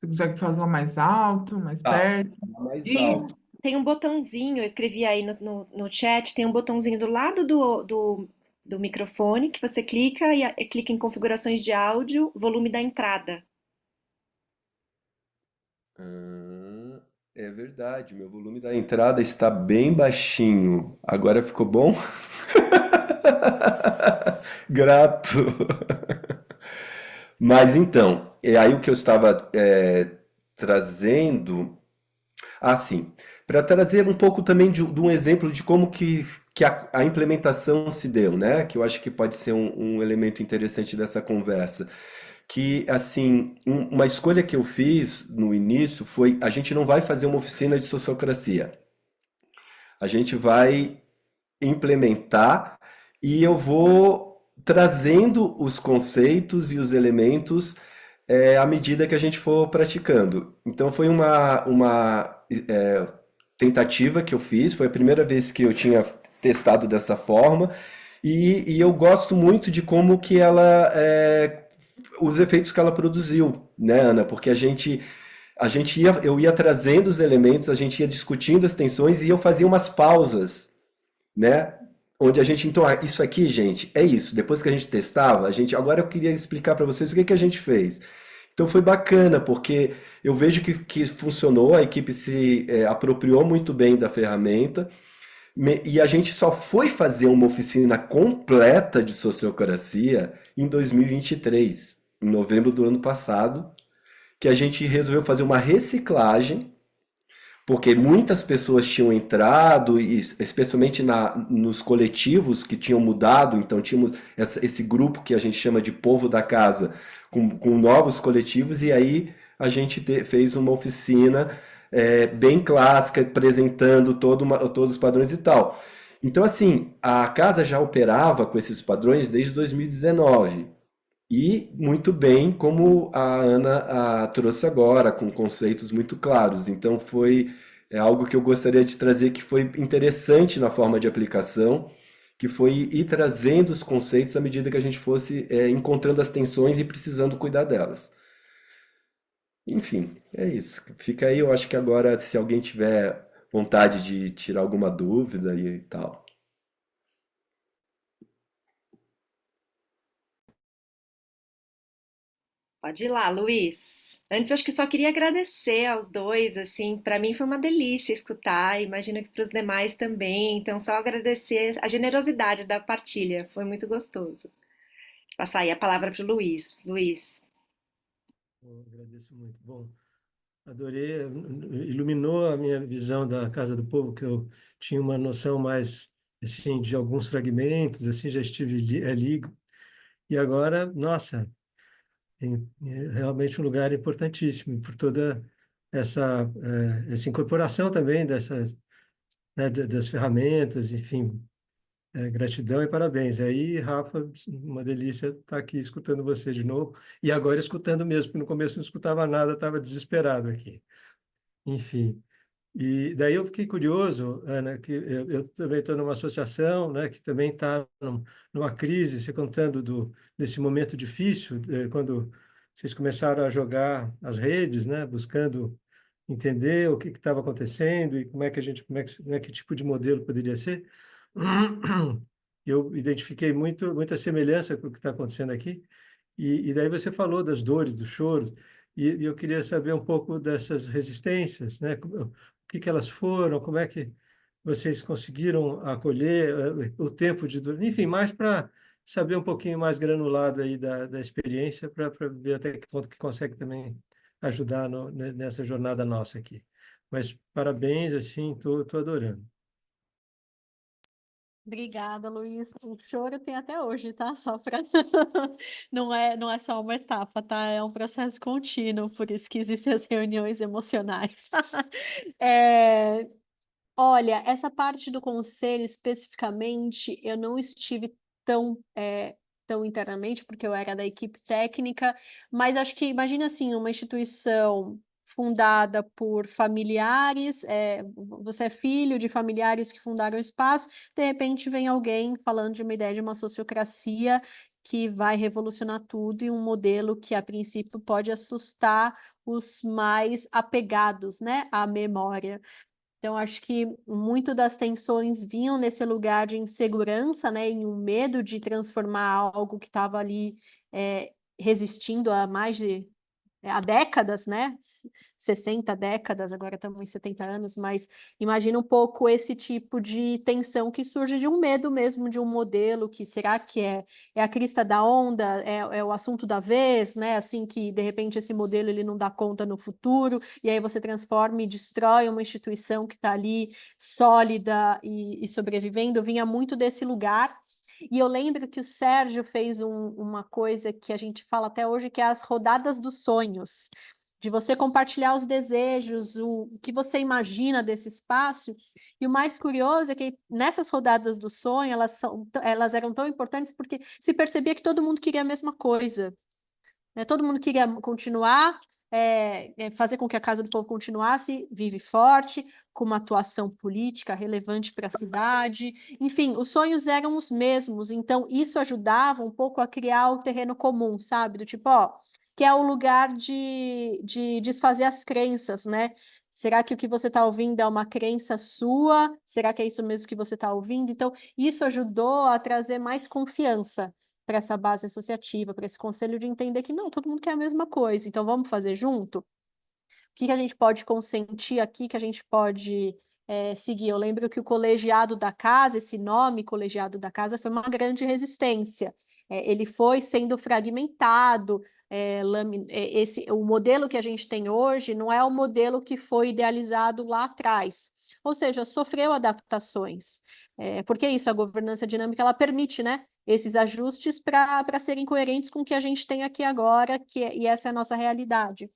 você quiser falar mais alto, mais Tá, perto. mais Tem, alto. tem um botãozinho, eu escrevi aí no chat, tem um botãozinho do lado do microfone que você clica e clica em configurações de áudio, volume da entrada. Ah, é verdade, meu volume da entrada está bem baixinho. Agora ficou bom? Grato. Mas então, é aí o que eu estava trazendo. Ah, sim. Para trazer um pouco também de um exemplo de como que a implementação se deu, né? Que eu acho que pode ser um elemento interessante dessa conversa. Que, assim, uma escolha que eu fiz no início foi: a gente não vai fazer uma oficina de sociocracia. A gente vai implementar e eu vou trazendo os conceitos e os elementos à medida que a gente for praticando. Então foi uma tentativa que eu fiz, foi a primeira vez que eu tinha testado dessa forma e eu gosto muito de como que ela os efeitos que ela produziu, né, Ana? Porque eu ia trazendo os elementos, a gente ia discutindo as tensões e eu fazia umas pausas, né? Onde a gente, então, isso aqui, gente, é isso. Depois que a gente testava, agora eu queria explicar para vocês o que que a gente fez. Então foi bacana, porque eu vejo que funcionou, a equipe se apropriou muito bem da ferramenta, e a gente só foi fazer uma oficina completa de sociocracia em 2023, em novembro do ano passado, que a gente resolveu fazer uma reciclagem porque muitas pessoas tinham entrado, e especialmente nos coletivos que tinham mudado, então tínhamos esse grupo que a gente chama de povo da casa, com novos coletivos, e aí a gente fez uma oficina bem clássica, apresentando todos os padrões e tal. Então, assim, a casa já operava com esses padrões desde 2019. E muito bem, como a Ana trouxe agora, com conceitos muito claros. Então foi algo que eu gostaria de trazer que foi interessante na forma de aplicação, que foi ir trazendo os conceitos à medida que a gente fosse encontrando as tensões e precisando cuidar delas. Enfim, é isso. Fica aí, eu acho que agora, se alguém tiver vontade de tirar alguma dúvida e tal. Pode ir lá, Luiz. Antes, acho que só queria agradecer aos dois, assim, para mim foi uma delícia escutar, imagino que para os demais também. Então, só agradecer a generosidade da partilha, foi muito gostoso. Passar aí a palavra para o Luiz. Luiz. Eu agradeço muito. Bom, adorei, iluminou a minha visão da Casa do Povo, que eu tinha uma noção mais, assim, de alguns fragmentos, assim, já estive ali, e agora, nossa, é realmente um lugar importantíssimo, por toda essa incorporação também dessas, né, das ferramentas, enfim, gratidão e parabéns. Aí, Rafa, uma delícia estar aqui escutando você de novo, e agora escutando mesmo, porque no começo não escutava nada, estava desesperado aqui. Enfim, e daí eu fiquei curioso, Ana, que eu também estou numa associação, né, que também está numa crise, você contando desse momento difícil, quando vocês começaram a jogar as redes, né, buscando entender o que estava acontecendo e como é que a gente, que tipo de modelo poderia ser. Eu identifiquei muita semelhança com o que está acontecendo aqui, e daí você falou das dores, do choro, e eu queria saber um pouco dessas resistências, né? O que elas foram, como é que vocês conseguiram acolher o tempo de dor, enfim, mais para saber um pouquinho mais granulado aí da experiência, para ver até que ponto que consegue também ajudar nessa jornada nossa aqui. Mas parabéns, assim, tô adorando. Obrigada, Luiz. O choro tem até hoje, tá? Só para não é só uma etapa, tá? É um processo contínuo, por isso que existem as reuniões emocionais. É, olha, essa parte do conselho especificamente, eu não estive tão internamente, porque eu era da equipe técnica, mas acho que, imagina assim, uma instituição fundada por familiares, você é filho de familiares que fundaram o espaço, de repente vem alguém falando de uma ideia de uma sociocracia que vai revolucionar tudo e um modelo que, a princípio, pode assustar os mais apegados, né, à memória. Então, acho que muito das tensões vinham nesse lugar de insegurança, né, em um medo de transformar algo que estava ali resistindo há décadas, né? 60 décadas, agora estamos em 70 anos, mas imagina um pouco esse tipo de tensão que surge de um medo mesmo de um modelo que será que é a crista da onda, é o assunto da vez, né? Assim que de repente esse modelo ele não dá conta no futuro, e aí você transforma e destrói uma instituição que está ali sólida e sobrevivendo. Vinha muito desse lugar. E eu lembro que o Sérgio fez uma coisa que a gente fala até hoje, que é as rodadas dos sonhos, de você compartilhar os desejos, o que você imagina desse espaço. E o mais curioso é que nessas rodadas do sonho, elas eram tão importantes porque se percebia que todo mundo queria a mesma coisa, né? Todo mundo queria continuar, fazer com que a Casa do Povo continuasse vive e forte, com uma atuação política relevante para a cidade. Enfim, os sonhos eram os mesmos, então isso ajudava um pouco a criar o terreno comum, sabe? Do tipo, ó, que é o lugar de desfazer as crenças, né? Será que o que você está ouvindo é uma crença sua? Será que é isso mesmo que você está ouvindo? Então, isso ajudou a trazer mais confiança para essa base associativa, para esse conselho de entender que não, todo mundo quer a mesma coisa, então vamos fazer junto? O que a gente pode consentir aqui, que a gente pode seguir? Eu lembro que o colegiado da casa, esse nome colegiado da casa, foi uma grande resistência. Ele foi sendo fragmentado, o modelo que a gente tem hoje não é o modelo que foi idealizado lá atrás. Ou seja, sofreu adaptações. Porque isso, a governança dinâmica, ela permite, né, esses ajustes para serem coerentes com o que a gente tem aqui agora, e essa é a nossa realidade.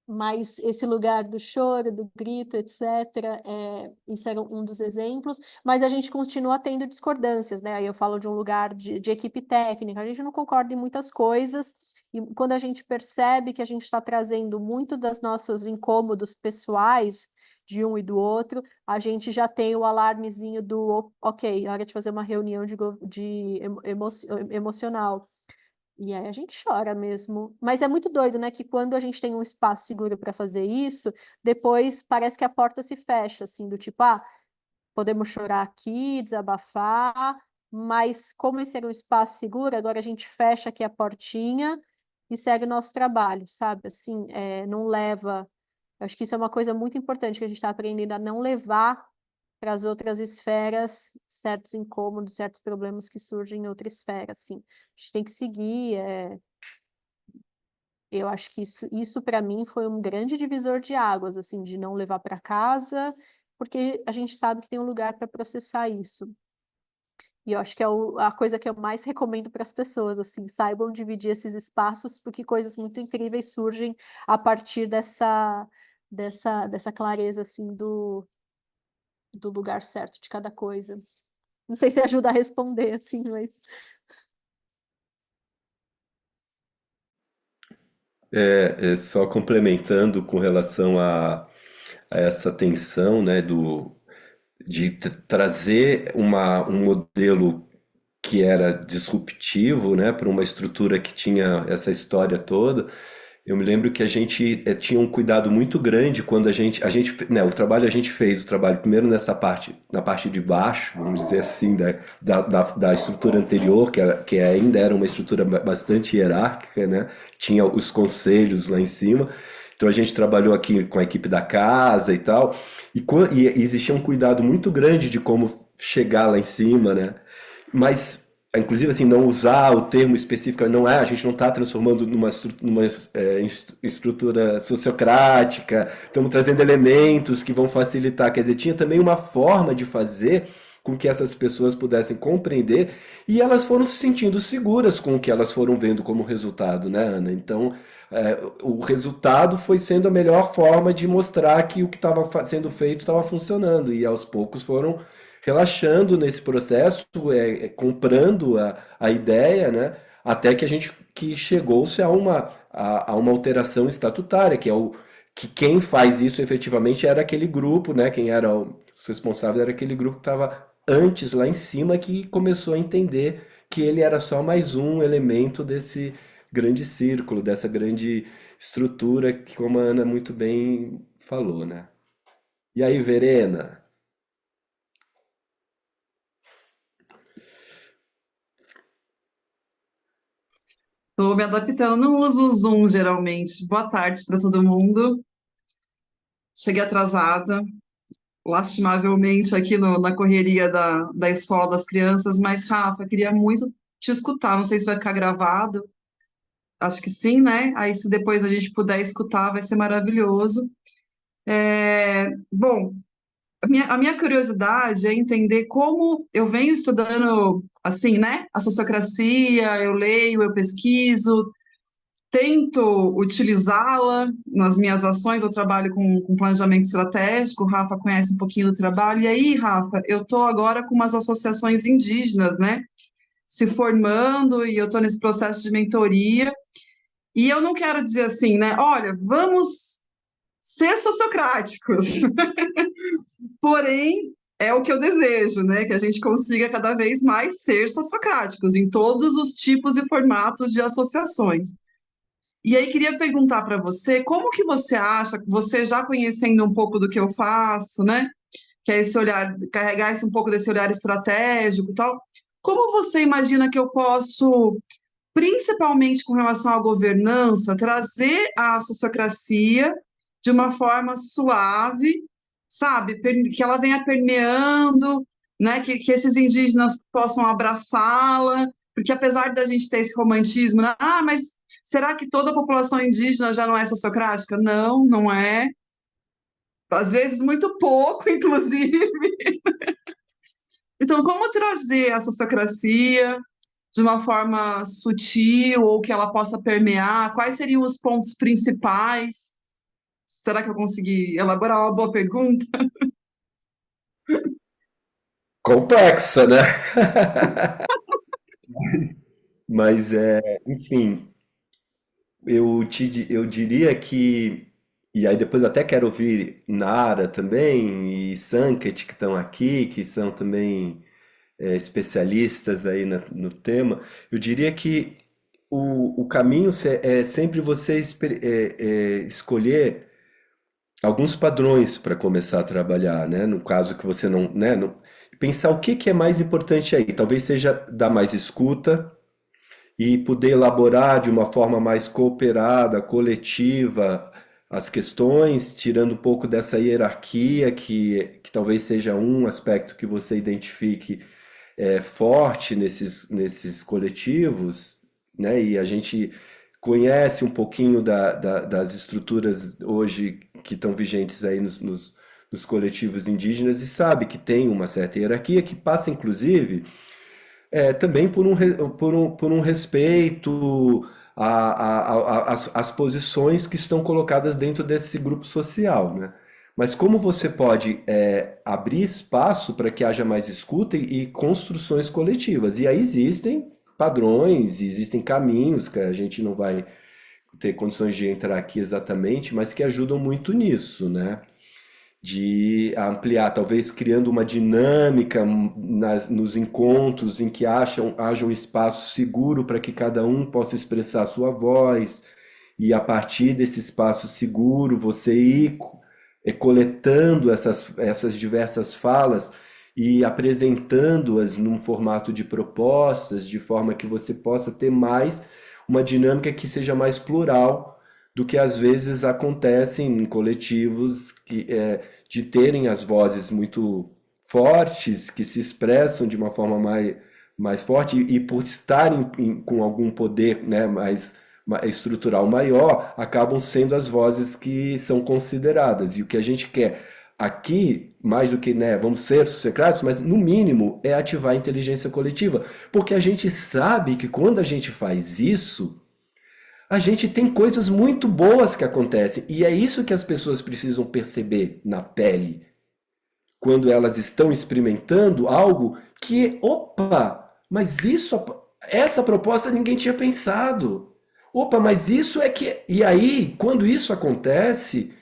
Mas esse lugar do choro, do grito, etc., isso era um dos exemplos, mas a gente continua tendo discordâncias, né? Aí eu falo de um lugar de equipe técnica, a gente não concorda em muitas coisas, e quando a gente percebe que a gente está trazendo muito dos nossos incômodos pessoais de um e do outro, a gente já tem o alarmezinho do, ok, hora de fazer uma reunião emocional. E aí a gente chora mesmo. Mas é muito doido, né? Que quando a gente tem um espaço seguro para fazer isso, depois parece que a porta se fecha, assim, do tipo, podemos chorar aqui, desabafar, mas como esse era um espaço seguro, agora a gente fecha aqui a portinha e segue o nosso trabalho, sabe? Assim, não leva. Acho que isso é uma coisa muito importante que a gente está aprendendo a não levar para as outras esferas certos incômodos, certos problemas que surgem em outra esfera, assim. A gente tem que seguir. Eu acho que isso para mim foi um grande divisor de águas, assim, de não levar para casa, porque a gente sabe que tem um lugar para processar isso. E eu acho que é a coisa que eu mais recomendo para as pessoas, assim, saibam dividir esses espaços, porque coisas muito incríveis surgem a partir dessa clareza, assim, do lugar certo de cada coisa. Não sei se ajuda a responder, assim, mas... Só complementando com relação a essa tensão, né, de trazer um modelo que era disruptivo, né, para uma estrutura que tinha essa história toda. Eu me lembro que a gente tinha um cuidado muito grande quando né, a gente fez o trabalho primeiro na parte de baixo, vamos dizer assim, da estrutura anterior, que ainda era uma estrutura bastante hierárquica, né? Tinha os conselhos lá em cima. Então a gente trabalhou aqui com a equipe da casa e tal, e existia um cuidado muito grande de como chegar lá em cima, né? Mas inclusive assim, não usar o termo específico, a gente não está transformando numa estrutura sociocrática, estamos trazendo elementos que vão facilitar, quer dizer, tinha também uma forma de fazer com que essas pessoas pudessem compreender e elas foram se sentindo seguras com o que elas foram vendo como resultado, né, Ana? Então, o resultado foi sendo a melhor forma de mostrar que o que estava sendo feito estava funcionando e aos poucos foram relaxando nesse processo, comprando a ideia, né? Até que chegou-se a uma alteração estatutária, que quem faz isso efetivamente era aquele grupo, né? Quem era os responsáveis era aquele grupo que estava antes lá em cima, que começou a entender que ele era só mais um elemento desse grande círculo, dessa grande estrutura que, como a Ana muito bem falou, né? E aí, Verena? Estou me adaptando, não uso o Zoom geralmente. Boa tarde para todo mundo. Cheguei atrasada, lastimavelmente aqui na correria da escola das crianças, mas Rafa, queria muito te escutar. Não sei se vai ficar gravado, acho que sim, né? Aí se depois a gente puder escutar, vai ser maravilhoso. Bom, a minha curiosidade é entender como eu venho estudando, assim, né? A sociocracia, eu leio, eu pesquiso, tento utilizá-la nas minhas ações. Eu trabalho com planejamento estratégico, o Rafa conhece um pouquinho do trabalho. E aí, Rafa, eu estou agora com umas associações indígenas, né? Se formando, e eu estou nesse processo de mentoria. E eu não quero dizer assim, né? Olha, vamos ser sociocráticos. Porém, é o que eu desejo, né? Que a gente consiga cada vez mais ser sociocráticos em todos os tipos e formatos de associações. E aí queria perguntar para você, como que você acha, você já conhecendo um pouco do que eu faço, né? Que é esse olhar, carregar um pouco desse olhar estratégico e tal, como você imagina que eu posso, principalmente com relação à governança, trazer a sociocracia de uma forma suave, sabe? Que ela venha permeando, né? Que esses indígenas possam abraçá-la, porque apesar da gente ter esse romantismo, né? Ah, mas será que toda a população indígena já não é sociocrática? Não, não é. Às vezes muito pouco, inclusive. Então, como trazer a sociocracia de uma forma sutil ou que ela possa permear? Quais seriam os pontos principais? Será que eu consegui elaborar uma boa pergunta? Complexa, né? Mas enfim, eu diria que, e aí depois eu até quero ouvir Nara também e Sanket que estão aqui, que são também especialistas aí no tema. Eu diria que o caminho é sempre você escolher alguns padrões para começar a trabalhar, né? No caso que você não, né? Pensar o que que é mais importante aí. Talvez seja dar mais escuta e poder elaborar de uma forma mais cooperada, coletiva, as questões, tirando um pouco dessa hierarquia que talvez seja um aspecto que você identifique forte nesses coletivos, né? E a gente conhece um pouquinho das estruturas hoje que estão vigentes aí nos coletivos indígenas e sabe que tem uma certa hierarquia que passa, inclusive, também por um respeito às posições que estão colocadas dentro desse grupo social, né? Mas como você pode abrir espaço para que haja mais escuta e construções coletivas? E aí existem padrões, existem caminhos que a gente não vai ter condições de entrar aqui exatamente, mas que ajudam muito nisso, né? De ampliar, talvez criando uma dinâmica nos encontros em que haja um espaço seguro para que cada um possa expressar a sua voz, e a partir desse espaço seguro você ir coletando essas diversas falas e apresentando-as num formato de propostas, de forma que você possa ter mais uma dinâmica que seja mais plural do que às vezes acontecem em coletivos de terem as vozes muito fortes, que se expressam de uma forma mais forte e por estarem com algum poder, né, mais estrutural maior, acabam sendo as vozes que são consideradas. E o que a gente quer aqui, mais do que, né, vamos ser sociocráticos, mas no mínimo é ativar a inteligência coletiva, porque a gente sabe que quando a gente faz isso, a gente tem coisas muito boas que acontecem, e é isso que as pessoas precisam perceber na pele, quando elas estão experimentando algo que, opa, mas essa proposta ninguém tinha pensado. Opa, mas isso é que. E aí, quando isso acontece,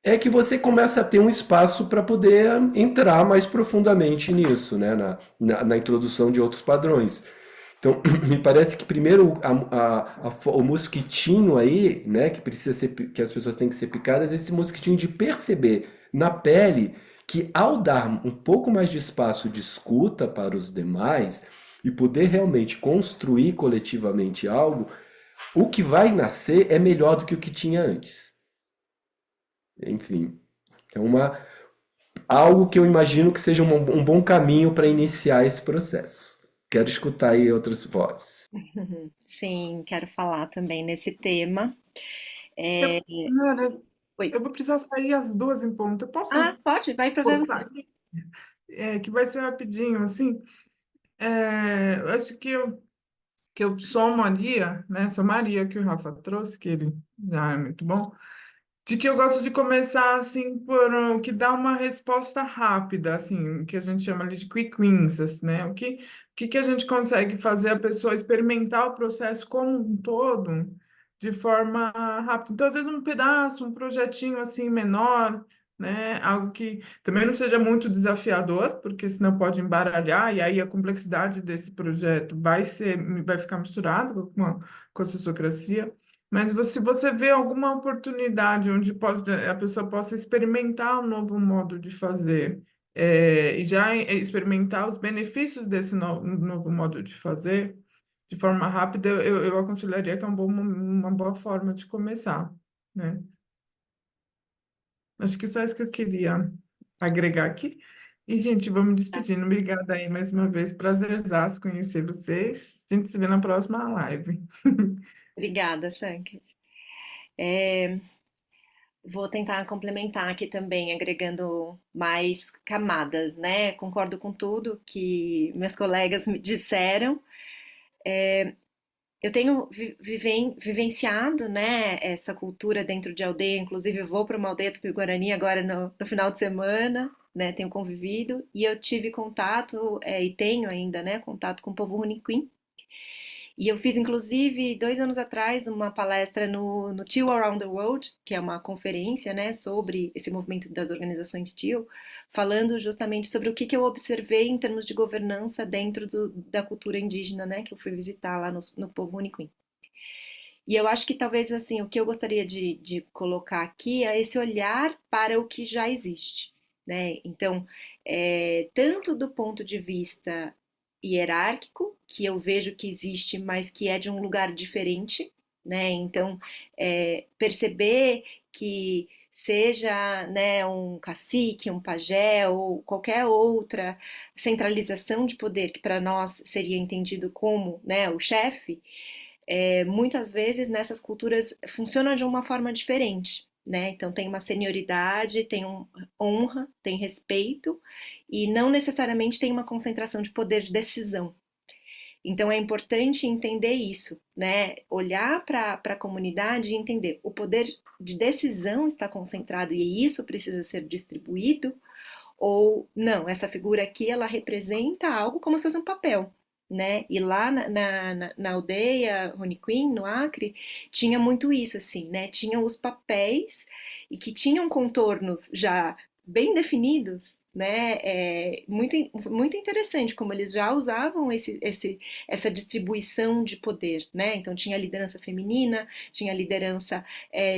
é que você começa a ter um espaço para poder entrar mais profundamente nisso, né? Na introdução de outros padrões. Então, me parece que primeiro o mosquitinho aí, né, que precisa ser, que as pessoas têm que ser picadas, esse mosquitinho de perceber na pele que ao dar um pouco mais de espaço de escuta para os demais e poder realmente construir coletivamente algo, o que vai nascer é melhor do que o que tinha antes. Enfim, é algo que eu imagino que seja um bom caminho para iniciar esse processo. Quero escutar aí outras vozes. Sim, quero falar também nesse tema. Eu, É, Nara, Oi. eu vou precisar sair às 2 em ponto. Eu posso Ah, pode, vai para ver voltar você. aqui? Que vai ser rapidinho, assim. Eu acho que eu somaria, né? Somaria que o Rafa trouxe, que ele já é muito bom. De que eu gosto de começar assim por o que dá uma resposta rápida, assim, que a gente chama ali de quick wins, assim, né? O que a gente consegue fazer a pessoa experimentar o processo como um todo de forma rápida. Então, às vezes, um pedaço, um projetinho assim menor, né? Algo que também não seja muito desafiador, porque senão pode embaralhar, e aí a complexidade desse projeto vai ficar misturado com a sociocracia. Mas se você vê alguma oportunidade onde a pessoa possa experimentar um novo modo de fazer, e já experimentar os benefícios desse novo modo de fazer de forma rápida, eu aconselharia que é uma boa forma de começar, né? Acho que só isso que eu queria agregar aqui. E, gente, vamos despedindo. Obrigada aí mais uma vez. Prazerzaço conhecer vocês. A gente se vê na próxima live. Obrigada, Sanket. Vou tentar complementar aqui também, agregando mais camadas, né? Concordo com tudo que meus colegas me disseram. Eu tenho vivenciado, né, essa cultura dentro de aldeia, inclusive eu vou para uma aldeia tupi-guarani agora no final de semana, né, tenho convivido, e eu tive contato, e tenho ainda, né, contato com o povo Runiquim, e eu fiz, inclusive, 2 anos atrás, uma palestra no Teal Around the World, que é uma conferência, né, sobre esse movimento das organizações Teal, falando justamente sobre o que eu observei em termos de governança dentro da cultura indígena, né, que eu fui visitar lá no povo Uniquim. E eu acho que talvez, assim, o que eu gostaria de colocar aqui é esse olhar para o que já existe, né? Então, tanto do ponto de vista hierárquico, que eu vejo que existe, mas que é de um lugar diferente, né? Então, perceber que seja, né, um cacique, um pajé ou qualquer outra centralização de poder que para nós seria entendido como, né, o chefe, muitas vezes nessas culturas funciona de uma forma diferente. Né? Então tem uma senioridade, tem honra, tem respeito e não necessariamente tem uma concentração de poder de decisão. Então é importante entender isso, né? Olhar para a comunidade e entender o poder de decisão está concentrado e isso precisa ser distribuído, ou não, essa figura aqui ela representa algo como se fosse um papel. Né? E lá na aldeia Roniquim, no Acre, tinha muito isso, assim, né? Tinham os papéis e que tinham contornos já bem definidos, né? Muito interessante como eles já usavam essa distribuição de poder, né? Então tinha a liderança feminina, tinha a liderança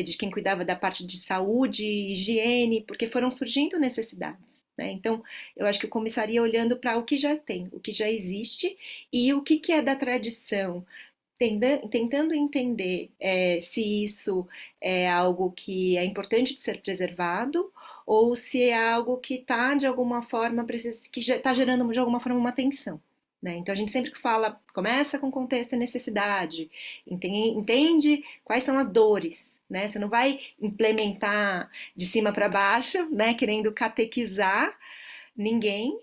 de quem cuidava da parte de saúde, higiene, porque foram surgindo necessidades, né? Então eu acho que eu começaria olhando para o que já tem, o que já existe e o que é da tradição, tentando entender se isso é algo que é importante de ser preservado ou se é algo que está de alguma forma que já está gerando de alguma forma uma tensão. Né? Então a gente sempre que fala, começa com contexto e necessidade, entende quais são as dores. Né? Você não vai implementar de cima para baixo, né? Querendo catequizar ninguém,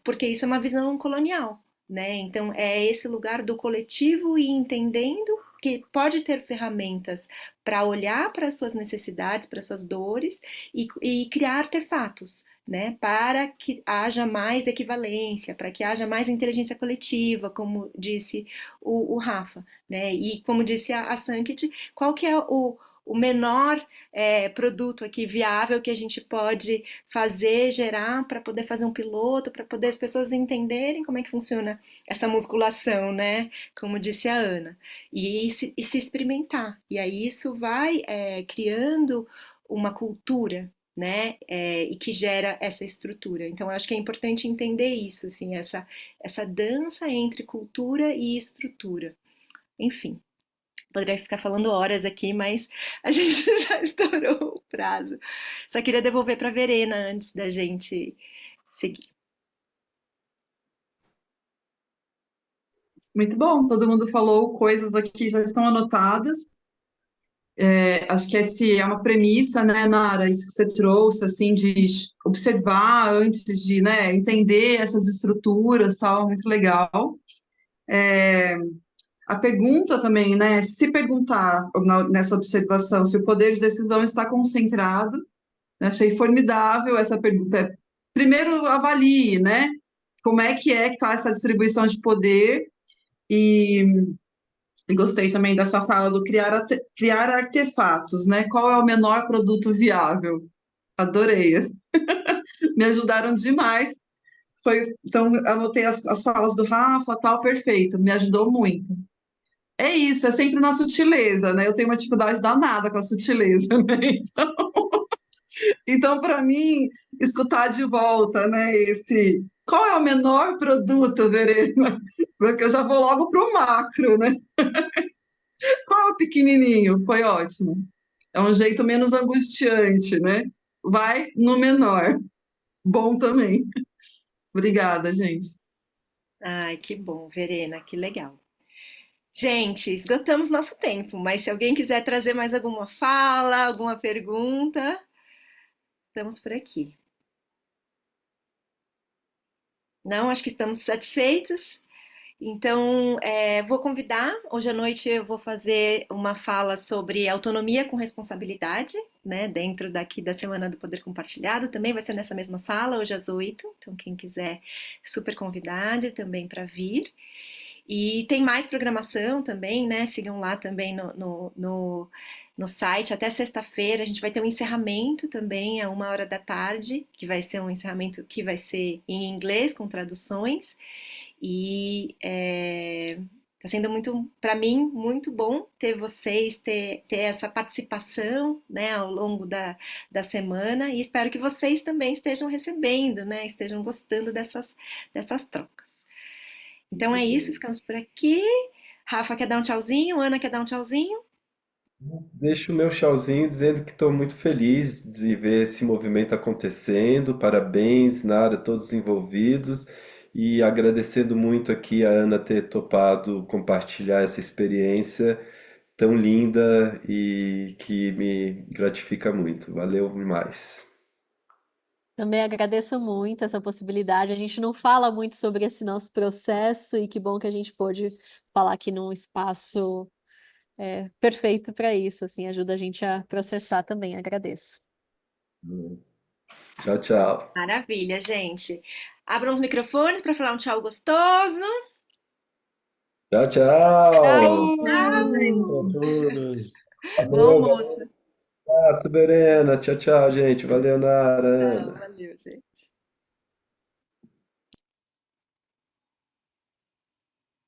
porque isso é uma visão colonial, né? Então é esse lugar do coletivo e entendendo que pode ter ferramentas para olhar para as suas necessidades, para as suas dores e criar artefatos, né, para que haja mais equivalência, para que haja mais inteligência coletiva, como disse o Rafa, né, e como disse a Sankit, qual que é o menor produto aqui viável que a gente pode fazer, gerar, para poder fazer um piloto, para poder as pessoas entenderem como é que funciona essa musculação, né, como disse a Ana, e se experimentar. E aí isso vai criando uma cultura, né, e que gera essa estrutura. Então, eu acho que é importante entender isso, assim, essa dança entre cultura e estrutura. Enfim, poderia ficar falando horas aqui, mas a gente já estourou o prazo. Só queria devolver para a Verena antes da gente seguir. Muito bom, todo mundo falou coisas aqui que já estão anotadas. Acho que essa é uma premissa, né, Nara, isso que você trouxe, assim, de observar antes de, né, entender essas estruturas, tal, muito legal. A pergunta também, né, se perguntar nessa observação se o poder de decisão está concentrado, né, achei formidável essa pergunta. Primeiro, avalie, né, como é que está essa distribuição de poder e gostei também dessa fala do criar artefatos, né? Qual é o menor produto viável? Adorei. Me ajudaram demais. Então, anotei as falas do Rafa, tal, perfeito. Me ajudou muito. É isso, é sempre na sutileza, né? Eu tenho uma dificuldade danada com a sutileza, né? Então, para mim, escutar de volta, né? Qual é o menor produto, Verena? Porque eu já vou logo para o macro, né? Qual é o pequenininho? Foi ótimo. É um jeito menos angustiante, né? Vai no menor. Bom também. Obrigada, gente. Ai, que bom, Verena, que legal. Gente, esgotamos nosso tempo, mas se alguém quiser trazer mais alguma fala, alguma pergunta, estamos por aqui. Não, acho que estamos satisfeitos. Então, vou convidar, hoje à noite eu vou fazer uma fala sobre autonomia com responsabilidade, né, dentro daqui da Semana do Poder Compartilhado, também vai ser nessa mesma sala, hoje às 8, então quem quiser, super convidado também para vir. E tem mais programação também, né, sigam lá também no site, até sexta-feira a gente vai ter um encerramento também, a 1 hora da tarde, que vai ser um encerramento que vai ser em inglês, com traduções, e está sendo muito, para mim, muito bom ter vocês, ter essa participação, né, ao longo da semana, e espero que vocês também estejam recebendo, né, estejam gostando dessas trocas. Então é isso, ficamos por aqui. Rafa quer dar um tchauzinho, Ana quer dar um tchauzinho? Deixo o meu tchauzinho dizendo que estou muito feliz de ver esse movimento acontecendo. Parabéns, Nara, todos os envolvidos. E agradecendo muito aqui a Ana ter topado compartilhar essa experiência tão linda e que me gratifica muito. Valeu demais. Também agradeço muito essa possibilidade. A gente não fala muito sobre esse nosso processo e que bom que a gente pôde falar aqui num espaço perfeito para isso, assim, ajuda a gente a processar também. Agradeço. Tchau, tchau. Maravilha, gente. Abram os microfones para falar um tchau gostoso. Tchau, Tchau! tchau. Tchau, gente. A todos. Bom Valeu, almoço. valeu, Verena. Tchau, tchau, gente. Valeu, Nara, Tchau, Ana. valeu, gente.